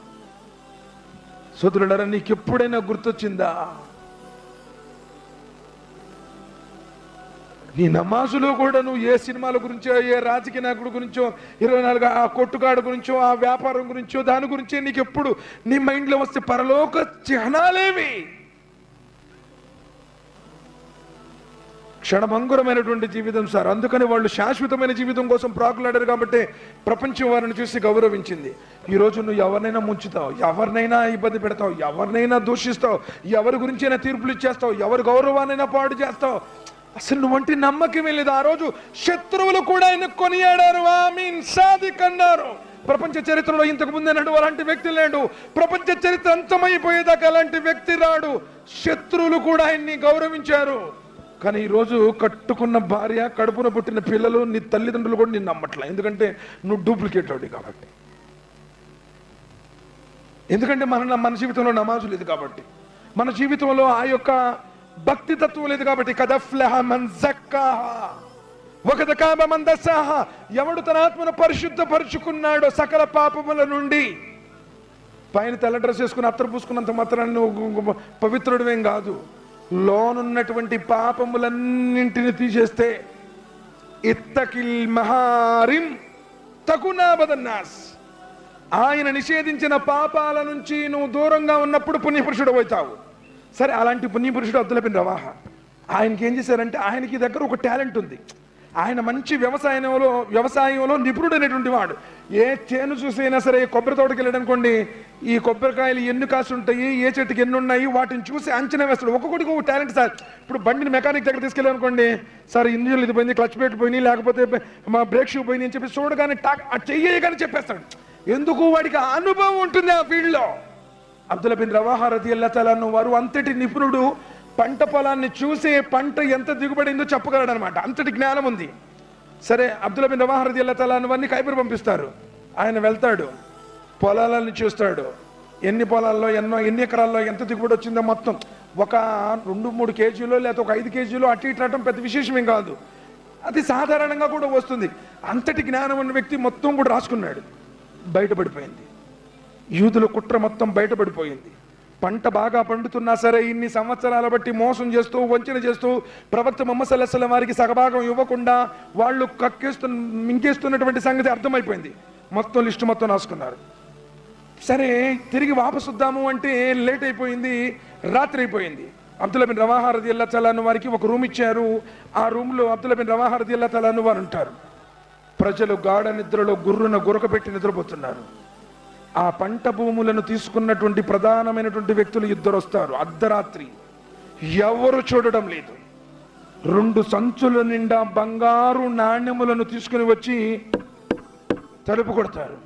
సోదరులారా, నీకు ఎప్పుడైనా గుర్తొచ్చిందా? నీ నమాజులో కూడా నువ్వు ఏ సినిమాల గురించో, ఏ రాజకీయ నాయకుడి గురించో, 24 ఆ కొట్టుగాడు గురించో, ఆ వ్యాపారం గురించో, దాని గురించే నీకు ఎప్పుడు నీ మైండ్లో వస్తే పరలోక చిహ్నాలేవి? క్షణభంగురమైనటువంటి జీవితం సార్. అందుకని వాళ్ళు శాశ్వతమైన జీవితం కోసం ప్రాకులాడారు కాబట్టి ప్రపంచం వారిని చూసి గౌరవించింది. ఈరోజు నువ్వు ఎవరినైనా ముంచుతావు, ఎవరినైనా ఇబ్బంది పెడతావు, ఎవరినైనా దూషిస్తావు, ఎవరి గురించైనా తీర్పులు ఇచ్చేస్తావు, ఎవరి గౌరవాన్నైనా పాడు చేస్తావు. అసలు నువ్వంటి నమ్మకమే లేదు. ఆ రోజు శత్రువులు కూడా ఆయన కొనియాడారు, ఆమీన్ సాదిక్ అన్నారు. ప్రపంచ చరిత్రలో ఇంతకు ముందే నాడు అలాంటి వ్యక్తి లేడు. ప్రపంచ చరిత్ర అంతమైపోయేదాకా అలాంటి వ్యక్తి రాడు. శత్రువులు కూడా ఆయన్ని గౌరవించారు. కానీ ఈరోజు కట్టుకున్న భార్య, కడుపున పుట్టిన పిల్లలు, నీ తల్లిదండ్రులు కూడా నిన్ను నమ్మట్లే. ఎందుకంటే నువ్వు డూప్లికేట్ అవుడి కాబట్టి. ఎందుకంటే మన జీవితంలో నమాజు లేదు కాబట్టి, మన జీవితంలో ఆ యొక్క భక్తి తత్వం లేదు కాబట్టి. కదఫ్లహ మన్ జక్కాహా వకద ఖాబ మన్ దస్సాహా. ఎవడు తన ఆత్మను పరిశుద్ధపరుచుకున్నాడో సకల పాపముల నుండి. పైన తెల్ల డ్రెస్ వేసుకుని అత్తరు పూసుకున్నంత మాత్రాన్ని నువ్వు పవిత్రుడివేం కాదు. లోనున్నటువంటి పాపములన్నింటిని తీసేస్తే ఇత్తకిల్ మహారిం తకునా బదన్నాస్. ఆయన నిషేధించిన పాపాల నుంచి నువ్వు దూరంగా ఉన్నప్పుడు పుణ్యపురుషుడు అవుతావు. సరే, అలాంటి పుణ్యపురుషుడు అబ్దుల్లా బిన్ రవాహా, ఆయనకి ఏం చేశారంటే, ఆయనకి దగ్గర ఒక టాలెంట్ ఉంది. ఆయన మంచి వ్యవసాయంలో నిపుణుడైనటువంటి వాడు. ఏ చేను చూసైనా సరే, కొబ్బరి తోటకి వెళ్ళడనుకోండి, ఈ కొబ్బరికాయలు ఎన్ని కాసు ఉంటాయి, ఏ చెట్టుకి ఎన్ని ఉన్నాయి, వాటిని చూసి అంచనా వేస్తాడు. ఒక్కొక్కడికి ఒక టాలెంట్ సార్. ఇప్పుడు బండిని మెకానిక్ దగ్గర తీసుకెళ్ళాలనుకోండి, సార్ ఇంజిన్లు ఇది పోయింది, క్లచ్ ప్లేట్ పోయినాయి, లేకపోతే మా బ్రేక్ షూ పోయింది అని చెప్పి చూడగానే చెయ్యగానే చెప్పేస్తాడు. ఎందుకు? వాడికి అనుభవం ఉంటుంది ఆ ఫీల్డ్లో. అబ్దుల్లా బిన్ రవాహా రదియల్లాహు తఆలా అన్హు వారు అంతటి నిపుణుడు. పంట పొలాన్ని చూసే పంట ఎంత దిగుబడిందో చెప్పగలడు అనమాట, అంతటి జ్ఞానం ఉంది. సరే, అబ్దుల్లా బిన్ రవాహా రదియల్లాహు తఆలా అన్హు వారిని ఖైబర్ పంపిస్తారు. ఆయన వెళ్తాడు, పొలాలని చూస్తాడు. ఎన్ని పొలాల్లో ఎన్ని ఎకరాల్లో ఎంత దిగుబడి వచ్చిందో మొత్తం ఒక 2-3 కేజీలో లేదా ఒక 5 కేజీలో అటు ఇటు రావడం పెద్ద విశేషమేం కాదు, అది సాధారణంగా కూడా వస్తుంది. అంతటి జ్ఞానం ఉన్న వ్యక్తి మొత్తం కూడా రాసుకున్నాడు. బయటపడిపోయింది, యూదుల కుట్ర మొత్తం బయటపడిపోయింది. పంట బాగా పండుతున్నా సరే, ఇన్ని సంవత్సరాల బట్టి మోసం చేస్తూ, వంచన చేస్తూ, ప్రవక్త ముహమ్మద్ సల్లల్లాహు అలైహి వసల్లం వారికి సగభాగం ఇవ్వకుండా వాళ్ళు మింగేస్తున్నటువంటి సంగతి అర్థమైపోయింది. మొత్తం లిస్టు మొత్తం రాసుకున్నారు. సరే, తిరిగి వాపసు వద్దాము అంటే లేట్ అయిపోయింది, రాత్రి అయిపోయింది. అబ్దుల్లా బిన్ రవాహా రదియల్లాహు తఆలా అన్హు వారికి ఒక రూమ్ ఇచ్చారు. ఆ రూమ్లో అబ్దుల్లా బిన్ రవాహా రదియల్లాహు తఆలా అన్హు వారు ఉంటారు. ప్రజలు గాఢ నిద్రలో గుర్రున గురకపెట్టి నిద్రపోతున్నారు. ఆ పంట భూములను తీసుకున్నటువంటి ప్రధానమైనటువంటి వ్యక్తులు ఇద్దరు వస్తారు అర్ధరాత్రి. ఎవరు చూడడం లేదు. 2 సంచుల నిండా బంగారు నాణ్యములను తీసుకుని వచ్చి తలుపు కొడతారు.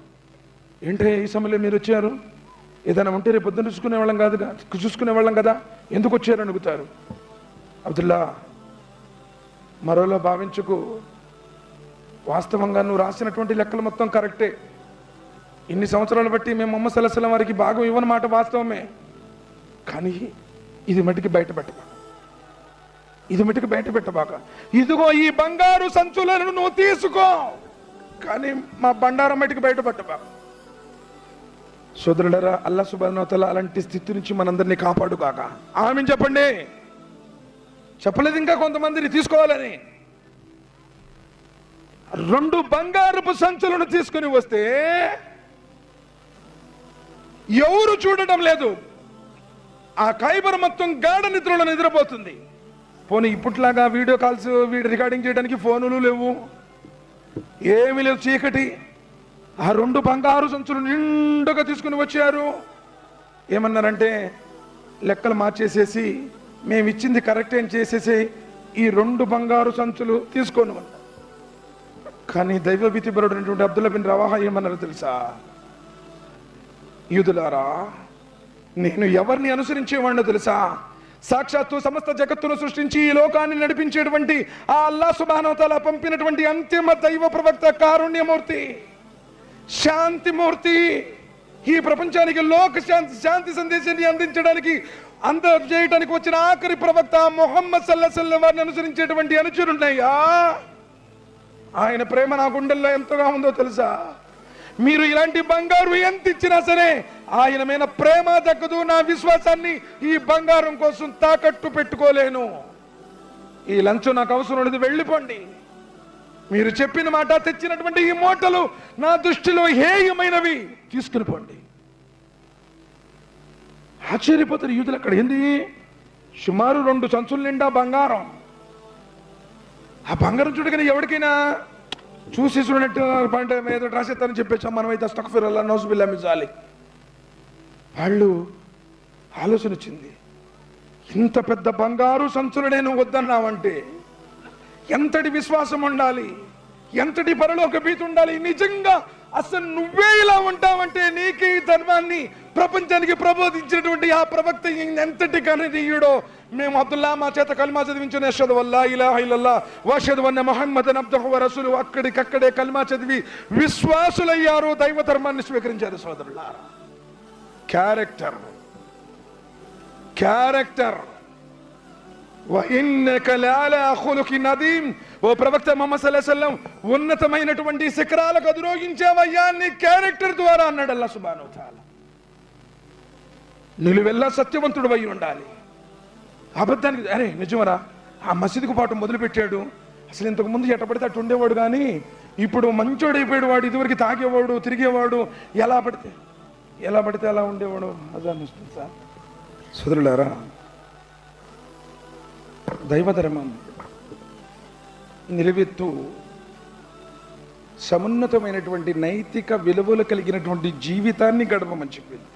ఏంటంటే ఈ సమయంలో మీరు వచ్చారు? ఏదైనా ఉంటే రేపు పొద్దున్న చూసుకునేవాళ్ళం కదా, ఎందుకు వచ్చారు అడుగుతారు. అబ్దుల్లా, మరోలో భావించుకు, వాస్తవంగా నువ్వు రాసినటువంటి లెక్కలు మొత్తం కరెక్టే. ఇన్ని సంవత్సరాలు బట్టి మేము ముహమ్మద్ సల్లల్లాహు అలైహి వసల్లం వారికి భాగం ఇవ్వని మాట వాస్తవమే. కానీ ఇది మటుకు బయట పెట్టబాక. ఇదిగో ఈ బంగారు సంచులను నువ్వు తీసుకో, కానీ మా బండారం మటుకు బయట పెట్టబాక. సోదరులరా, అల్లాహ్ సుబ్హానహు వ తఆలా అలాంటి స్థితి నుంచి మనందరినీ కాపాడుగాక. ఆమీన్ చెప్పండి. చెప్పలేదు ఇంకా కొంతమందిని తీసుకోవాలని. 2 బంగారపు సంచులను తీసుకుని వస్తే ఎవరు చూడటం లేదు. ఆ ఖైబర్ మొత్తం గాఢ నిద్రలో నిద్రపోతుంది. పోనీ ఇప్పట్లాగా వీడియో కాల్స్ రికార్డింగ్ చేయడానికి ఫోనులు లేవు, ఏమీ లేవు, చీకటి. ఆ 2 బంగారు సంచులు నిండుగా తీసుకుని వచ్చారు. ఏమన్నారంటే, లెక్కలు మార్చేసేసి మేము ఇచ్చింది కరెక్ట్ అని చేసేసి ఈ 2 బంగారు సంచులు తీసుకోను అన్నారు. కానీ దైవభీతిపరుడైనటువంటి అబ్దుల్లా బిన్ రవాహా ఏమన్నారో తెలుసా? యూదులారా, నేను ఎవరిని అనుసరించేవాడినో తెలుసా? సాక్షాత్తు సమస్త జగత్తును సృష్టించి ఈ లోకాన్ని నడిపించేటువంటి ఆ అల్లాహ్ సుబ్హానహు వ తఆలా పంపినటువంటి అంతిమ దైవ ప్రవక్త, కారుణ్యమూర్తి, శాంతిమూర్తి, ఈ ప్రపంచానికి లోక శాంతి సందేశాన్ని అందించడానికి అందజేయడానికి వచ్చిన ఆఖరి ప్రవక్త ముహమ్మద్ సల్లల్లాహు అలైహి వసల్లం వారిని అనుసరించేటువంటి అనుచరులున్నాయా? ఆయన ప్రేమ నా గుండెల్లో ఎంతగా ఉందో తెలుసా? మీరు ఇలాంటి బంగారు ఎంత ఇచ్చినా సరే ఆయన మీద ప్రేమ దక్కదు. నా విశ్వాసాన్ని ఈ బంగారం కోసం తాకట్టు పెట్టుకోలేను. ఈ లంచం నాకు అవసరం లేదు, వెళ్ళిపోండి. మీరు చెప్పిన మాట, తెచ్చినటువంటి ఈ మూటలు నా దృష్టిలో హేయమైనవి, తీసుకుని పోండి. ఆశ్చర్యపోతారు యూదులు. అక్కడ ఏంది? సుమారు 2 సంచుల నిండా బంగారం. ఆ బంగారం చూడగానే ఎవరికైనా చూసి చూడనట్టు ఏదో రాసేస్తానని చెప్పేసాం మనమైతే అస్తగ్ఫిరుల్లాహ్ నౌజుబిల్లాహి మిన్ జాలిక్. వాళ్ళు ఆలోచన వచ్చింది, ఇంత పెద్ద బంగారు సంచులు నేను వద్దన్నావంటే ఎంతటి విశ్వాసం ఉండాలి, ఎంతటి పరలోక భీతి ఉండాలి. నిజంగా అసలు నువ్వే ఇలా ఉంటావంటే నీకే ఈ ధర్మాన్ని ప్రపంచానికి ప్రబోధించినటువంటి ఆ ప్రవక్త ఎంతటి కననీయుడో. మేము అబ్దుల్లా మా చేత కల్మా చదివించిన అష్హదు అల్లా ఇలాహ ఇల్లల్లాహ్ వ అష్హదు అన్న ముహమ్మదన్ అబ్దుహు వ రసూలుహు, అక్కడికక్కడే కల్మా చదివి విశ్వాసులయ్యారు, దైవ ధర్మాన్ని స్వీకరించారు. సోదరులారా, క్యారెక్టర్ వఇన్నక లఅలా ఖులుకిన్ అదీమ్. ఓ ప్రవక్త ముహమ్మద్ సల్లల్లాహు అలైహి వసల్లం, ఉన్నతమైనటువంటి శిఖరాలకు అధిరోహించావయ్యా నీ క్యారెక్టర్ ద్వారా అన్నాడు అల్లాహ్ సుబ్హానహు వ తఆలా. నిలువెల్లా సత్యవంతుడు అయి ఉండాలి. అబద్ధానికి అరే నిజమరా, ఆ మసీదుకు పాటు మొదలు పెట్టాడు. అసలు ఇంతకు ముందు ఎట్టబడితే అటు ఉండేవాడు, కానీ ఇప్పుడు మంచోడు అయిపోయాడు. వాడు ఇదివరకు తాగేవాడు, తిరిగేవాడు, ఎలా పడితే అలా ఉండేవాడు. అదాన్ని వస్తుంది సార్. సోదరులారా, దైవధర్మం నిలవెత్తు సమున్నతమైనటువంటి నైతిక విలువలు కలిగినటువంటి జీవితాన్ని గడపమని చెప్పింది.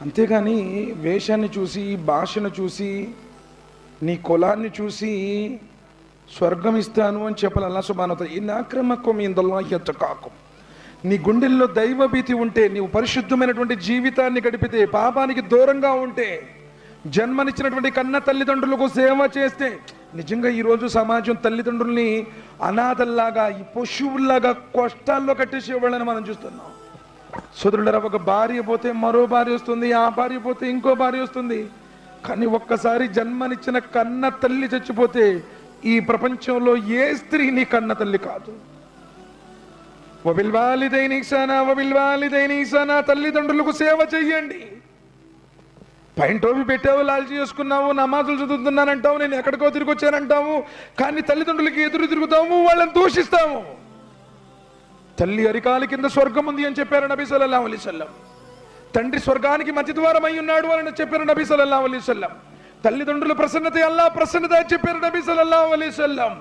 అంతేగాని వేషాన్ని చూసి, భాషను చూసి, నీ కులాన్ని చూసి స్వర్గం ఇస్తాను అని చెప్పాలి. అల్లాహ్ సుబ్హానహు వ తఆలా ఇన్ అక్రమకుమ్ ఇందల్లాహి అత్కాకుమ్. నీ గుండెల్లో దైవభీతి ఉంటే, నీవు పరిశుద్ధమైనటువంటి జీవితాన్ని గడిపితే, పాపానికి దూరంగా ఉంటే, జన్మనిచ్చినటువంటి కన్న తల్లిదండ్రులకు సేవ చేస్తే, నిజంగా ఈరోజు సమాజం తల్లిదండ్రుల్ని అనాథల్లాగా, ఈ పశువుల్లాగా కష్టాల్లో కట్టేసేవాళ్ళని మనం చూస్తున్నాం. సోదరులారా, ఒక భార్య పోతే మరో భార్య వస్తుంది, ఆ భార్య పోతే ఇంకో భార్య వస్తుంది. కానీ ఒక్కసారి జన్మనిచ్చిన కన్న తల్లి చచ్చిపోతే ఈ ప్రపంచంలో ఏ స్త్రీ నీ కన్న తల్లి కాదు. వబిల్వాలిదైని ఇహ్సానా, తల్లిదండ్రులకు సేవ చెయ్యండి. పైన టోపీ పెట్టావు, లాల్చి చేసుకున్నావు, నమాజులు చదువుతున్నానంటావు, నేను ఎక్కడికో తిరిగి వచ్చానంటావు, కానీ తల్లిదండ్రులకి ఎదురు తిరుగుతాము, వాళ్ళని దూషిస్తాము. తల్లి అరికాలి కింద స్వర్గం ఉంది అని చెప్పారు నబీ సల్లల్లాహు అలైహి వసల్లం. తండ్రి స్వర్గానికి మధ్య ద్వారం అయి ఉన్నాడు అని చెప్పారు నబీ సల్లల్లాహు అలైహి వసల్లం. తల్లిదండ్రుల ప్రసన్నత అల్లాహ్ ప్రసన్నత అని చెప్పారు నబీ సల్లల్లాహు అలైహి వసల్లం.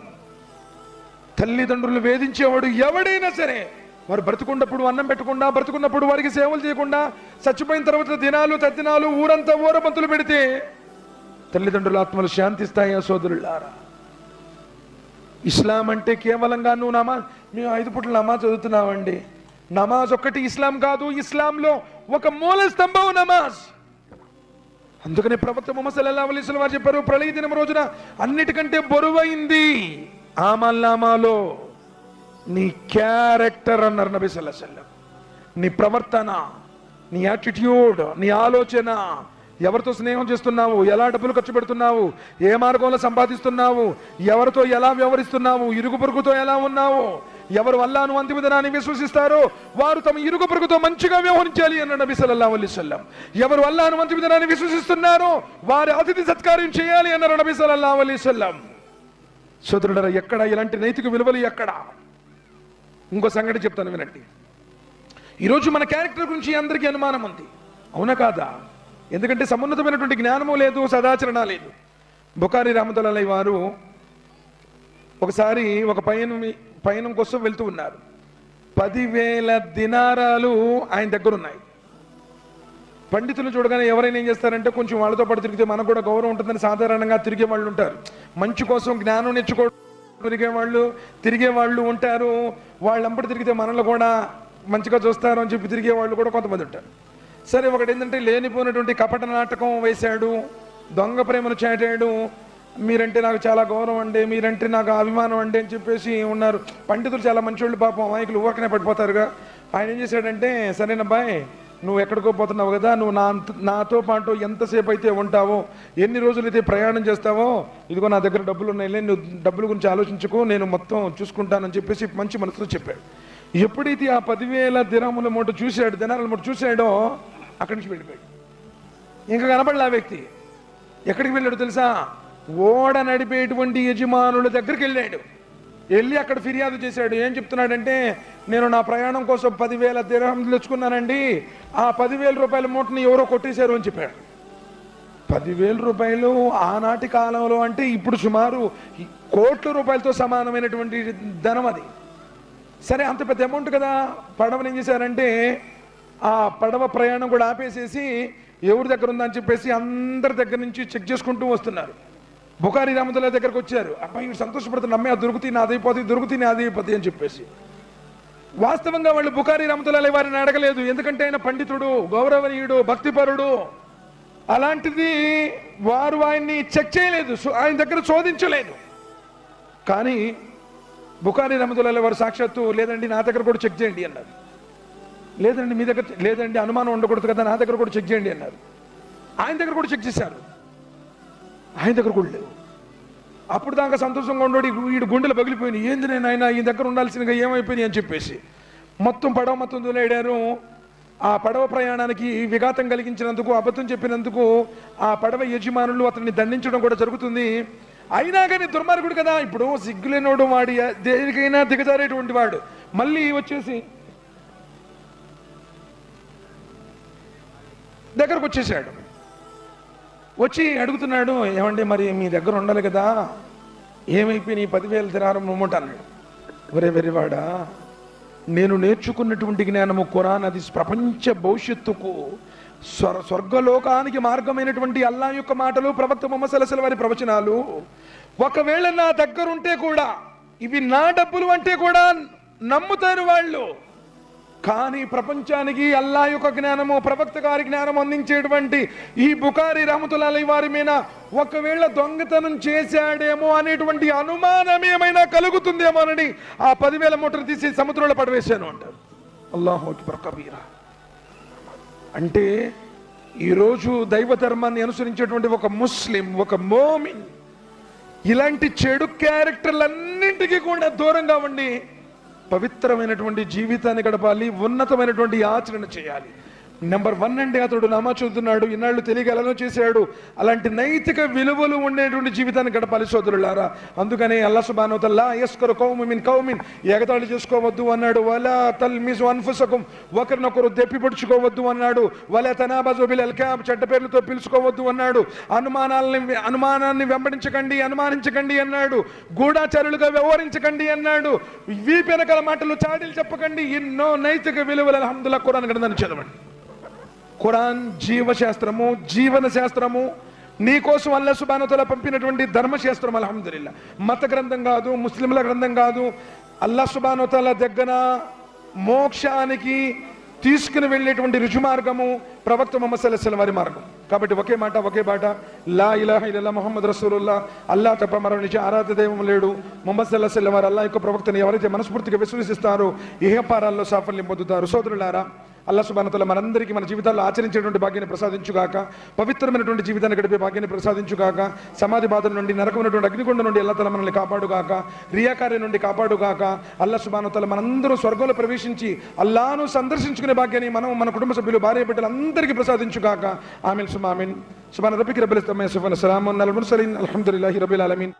తల్లిదండ్రులు వేధించేవాడు ఎవడైనా సరే, వారు బ్రతుకున్నప్పుడు అన్నం పెట్టకుండా, బ్రతుకున్నప్పుడు వారికి సేవలు చేయకుండా, చచ్చిపోయిన తర్వాత దినాలు తద్దినాలు ఊరంతా ఊరబంతులు పెడితే తల్లిదండ్రుల ఆత్మలు శాంతిస్తాయా సోదరులారా? ఇస్లాం అంటే కేవలంగా నువ్వు మేము 5 పూటలు నమాజ్ చదువుతున్నామండి. నమాజ్ ఒక్కటి ఇస్లాం కాదు, ఇస్లాంలో ఒక మూల స్తంభం నమాజ్. అందుకనే ప్రవక్త ముహమ్మద్ సల్లల్లాహు అలైహి వసల్లం వారు చెప్పారు, ప్రళయ దినం రోజున అన్నిటికంటే బరువైంది ఆమల్నామాలో నీ క్యారెక్టర్ అన్నారు నబీ సల్లల్లాహు అలైహి వసల్లం. నీ ప్రవర్తన, నీ యాటిట్యూడ్, నీ ఆలోచన, ఎవరితో స్నేహం చేస్తున్నావు, ఎలా డబ్బులు ఖర్చు పెడుతున్నావు, ఏ మార్గంలో సంపాదిస్తున్నావు, ఎవరితో ఎలా వ్యవహరిస్తున్నావు, ఇరుగు పొరుగుతో ఎలా ఉన్నావు, ఎవరు అల్లాహ్ను అంతిమ దినాన్ని విశ్వసిస్తారో వారు తమ ఇరుగు పొరుగుతో మంచిగా వ్యవహరించాలి అన్న నబీ సల్లల్లాహు అలైహి వసల్లం. ఎవరు అల్లాహ్ను అంతిమ దినాన్ని విశ్వసిస్తున్నారో వారి అతిథి సత్కార్యం చేయాలి అన్నారు నబీ సల్లల్లాహు అలైహి వసల్లం. సోదరులారా, ఎక్కడ ఇలాంటి నైతిక విలువలు ఎక్కడ? ఇంకో సంగతి చెప్తాను వినండి. ఈరోజు మన క్యారెక్టర్ గురించి అందరికీ అనుమానం ఉంది, అవునా కాదా? ఎందుకంటే సమున్నతమైనటువంటి జ్ఞానము లేదు, సదాచరణ లేదు. బుఖారీ రహమతుల్లాహి వారు ఒకసారి ఒక పయనం కోసం వెళ్తూ ఉన్నారు. 10,000 దినారాలు ఆయన దగ్గర ఉన్నాయి. పండితులు చూడగానే ఎవరైనా ఏం చేస్తారంటే కొంచెం వాళ్ళతో పాటు తిరిగితే మనకు కూడా గౌరవం ఉంటుందని సాధారణంగా తిరిగే వాళ్ళు ఉంటారు. మంచి కోసం జ్ఞానం నేర్చుకో తిరిగే వాళ్ళు ఉంటారు. వాళ్ళంపటి తిరిగితే మనల్ని కూడా మంచిగా చూస్తారు అని చెప్పి తిరిగే వాళ్ళు కూడా కొంతమంది ఉంటారు. సరే, ఒకటి ఏంటంటే లేనిపోయినటువంటి కపట నాటకం వేశాడు, దొంగ ప్రేమను చాటాడు. మీరంటే నాకు చాలా గౌరవం అండి, మీరంటే నాకు అభిమానం అండి అని చెప్పేసి ఉన్నారు. పండితులు చాలా మంచోళ్ళు, పాపం అమాయకులు ఊరకనే పడిపోతారుగా. ఆయన ఏం చేశాడంటే, సరేనబ్బాయి నువ్వు ఎక్కడికో పోతున్నావు కదా, నువ్వు నాతో పాటు ఎంతసేపు అయితే ఉంటావో, ఎన్ని రోజులు అయితే ప్రయాణం చేస్తావో, ఇదిగో నా దగ్గర డబ్బులు ఉన్నాయి, నువ్వు డబ్బుల గురించి ఆలోచించుకో, నేను మొత్తం చూసుకుంటానని చెప్పేసి మంచి మనసులో చెప్పాడు. ఎప్పుడైతే ఆ 10,000 దినారాల మూట చూశాడో అక్కడి నుంచి వెళ్ళిపోయాడు. ఇంకా కనపడలే ఆ వ్యక్తి. ఎక్కడికి వెళ్ళాడు తెలుసా? ఓడ నడిపేటువంటి యజమానుల దగ్గరికి వెళ్ళాడు. వెళ్ళి అక్కడ ఫిర్యాదు చేశాడు. ఏం చెప్తున్నాడంటే, నేను నా ప్రయాణం కోసం 10,000 దిర్హంలు తెచ్చుకున్నానండి, ఆ 10,000 రూపాయల మూటని ఎవరో కొట్టేశారు అని చెప్పాడు. 10,000 రూపాయలు ఆనాటి కాలంలో అంటే ఇప్పుడు సుమారు కోట్ల రూపాయలతో సమానమైనటువంటి ధనం అది. సరే, అంత పెద్ద అమౌంట్ కదా. పడవని ఏం చేశారంటే ఆ పడవ ప్రయాణం కూడా ఆపేసేసి ఎవరి దగ్గర ఉందని చెప్పేసి అందరి దగ్గర నుంచి చెక్ చేసుకుంటూ వస్తున్నారు. బుఖారీ రహమతుల్లాహి దగ్గరకు వచ్చారు. అబ్బాయి సంతోషపడుతున్న అమ్మాయి దొరుకుతాయి నాదైపోతుంది అని చెప్పేసి. వాస్తవంగా వాళ్ళు బుఖారీ రహమతుల్లాహి వారిని అడగలేదు, ఎందుకంటే ఆయన పండితుడు, గౌరవనీయుడు, భక్తిపరుడు. అలాంటిది వారు ఆయన్ని చెక్ చేయలేదు, ఆయన దగ్గర శోధించలేదు. కానీ బుఖారీ రహమతుల్లాహి వారు సాక్షాత్తు, లేదండి నా దగ్గర కూడా చెక్ చేయండి అన్నారు. లేదండి మీ దగ్గర లేదండి, అనుమానం ఉండకూడదు కదా, నా దగ్గర కూడా చెక్ చేయండి అన్నారు. ఆయన దగ్గర కూడా చెక్ చేశారు, ఆయన దగ్గర కూడా లేవు. అప్పుడు దాకా సంతోషంగా ఉండడు, వీడు గుండెలు పగిలిపోయినాయి. ఏంది నేను ఆయన ఈ దగ్గర ఉండాల్సినగా ఏమైపోయినాయి అని చెప్పేసి పడవ మొత్తం దూలేడారు. ఆ పడవ ప్రయాణానికి విఘాతం కలిగించినందుకు, అబద్ధం చెప్పినందుకు ఆ పడవ యజమానులు అతన్ని దండించడం కూడా జరుగుతుంది. అయినా కానీ దుర్మార్గుడు కదా, ఇప్పుడు సిగ్గులేనోడు, వాడి దేనికైనా దిగజారేటువంటి వాడు మళ్ళీ వచ్చేసి దగ్గరకు వచ్చేసాడు. వచ్చి అడుగుతున్నాడు, ఏమండి మరి మీ దగ్గర ఉండాలి కదా, ఏమైపోయి నీ 10,000 దినారం మూట అన్నాడు. ఒరే వెర్రివాడా, నేను నేర్చుకున్నటువంటి జ్ఞానము ఖురాన్, అది ప్రపంచ భవిష్యత్తుకు స్వర్గలోకానికి మార్గమైనటువంటి అల్లాహ్ యొక్క మాటలు, ప్రవక్త ముహమ్మద్ సల్లల్లాహు అలైహి వసల్లం వారి ప్రవచనాలు. ఒకవేళ నా దగ్గర ఉంటే కూడా, ఇవి నా డబ్బులు అంటే కూడా నమ్ముతారు వాళ్ళు. కానీ ప్రపంచానికి అల్లాహ్ యొక్క జ్ఞానము, ప్రవక్త గారి జ్ఞానం అందించేటువంటి ఈ బుఖారీ రహమతుల్లాహి వారి మీద ఒకవేళ దొంగతనం చేశాడేమో అనేటువంటి అనుమానం ఏమైనా కలుగుతుందేమోనని ఆ 10,000 మూటలు తీసి సముద్రంలో పడవేశాను అంటారు. అల్లాహు అక్బర్ కబీరా. అంటే ఈరోజు దైవ ధర్మాన్ని అనుసరించేటువంటి ఒక ముస్లిం, ఒక మోమిన్ ఇలాంటి చెడు క్యారెక్టర్లన్నింటికీ కూడా దూరంగా ఉండి పవిత్రమైనటువంటి జీవితాన్ని గడపాలి, ఉన్నతమైనటువంటి ఆచరణ చేయాలి. నెంబర్ 1 అంటే అతడు నమాజ్ చదువుతున్నాడు, ఇన్నాళ్ళు తెలియగలను చేశాడు. అలాంటి నైతిక విలువలు ఉండేటువంటి జీవితాన్ని గడపాలి సోదరులారా. అందుకనే అల్లాహ్ సుబ్హానహు వ తఆలా యస్కరు కౌము మిన్ కౌమిన్, ఎగతాళి చేసుకోవద్దు అన్నాడు. వలా తల్మిజు అన్ఫుసకుం, ఒకరినొకరు దెప్పిపడుచుకోవద్దు అన్నాడు. వలా తనాబజు బిల్ అల్కాబ్, చెడ్డ పేర్లతో పిలుచుకోవద్దు అన్నాడు. అనుమానాన్ని వెంబడించకండి, అనుమానించకండి అన్నాడు. గూఢాచారులుగా వ్యవహరించకండి అన్నాడు. వీపెనకల మాటలు చాడీలు చెప్పకండి. ఎన్నో నైతిక విలువలు అల్హమ్దులిల్లాహ్ ఖురాన్ గ్రంథాన్ని చదవండి. ఖురాన్ జీవశాస్త్రము, జీవన శాస్త్రము, నీకోసం అల్లాహ్ సుబ్హానహు వ తఆలా పంపినటువంటి ధర్మశాస్త్రం. అల్హమ్దులిల్లాహ్ మత గ్రంథం కాదు, ముస్లింల గ్రంథం కాదు. అల్లాహ్ సుబ్హానహు వ తఆలా దగ్గర మోక్షానికి తీసుకుని వెళ్ళేటువంటి రుజు మార్గము ప్రవక్త ముహమ్మద్ సల్లల్లాహు అలైహి వసల్లం వారి మార్గం. కాబట్టి ఒకే మాట, ఒకే బాట, లా ఇలాహ ఇల్లల్లాహ్ ముహమ్మద్ రసూలుల్లాహ్, అల్లాహ్ తప్ప మరో నిజ ఆరాధ్య దైవం లేడు, ముహమ్మద్ సల్లల్లాహు అలైహి వసల్లం వారు అల్లాహ్ యొక్క ప్రవక్తని ఎవరైతే మనస్ఫూర్తిగా విశ్వసిస్తారో ఇహపారాల్లో సాఫల్యం పొందుతారు. సోదరులారా, అల్లాహ్ సుబ్హానహు వ తఆలా మనందరికీ మన జీవితాల్లో ఆచరించేటువంటి భాగ్యాన్ని ప్రసాదించుగాక, పవిత్రమైనటువంటి జీవితాన్ని గడిపే భాగ్యాన్ని ప్రసాదించుగాక, సమాధి బాధల నుండి, నరకమైనటువంటి అగ్నిగుండం నుండి అల్లాహ్ తఆలా మనల్ని కాపాడుగాక, రియాకార్యం నుండి కాపాడుగాక. అల్లాహ్ సుబ్హానహు వ తఆలా మనందరం స్వర్గంలో ప్రవేశించి అల్లాహ్ను సందర్శించుకునే భాగ్యాన్ని మనం, మన కుటుంబ సభ్యులు, భార్య బిడ్డలు అందరికీ ప్రసాదించుగాక. ఆమీన్ సుమా ఆమీన్. సుబ్హాన రబ్బిక రబ్బిల్ ఇజ్జతి అమ్మా యసిఫూన్, సలామున్ అలల్ ముర్సలీన్, అల్హమ్దులిల్లాహి రబ్బిల్ ఆలమీన్.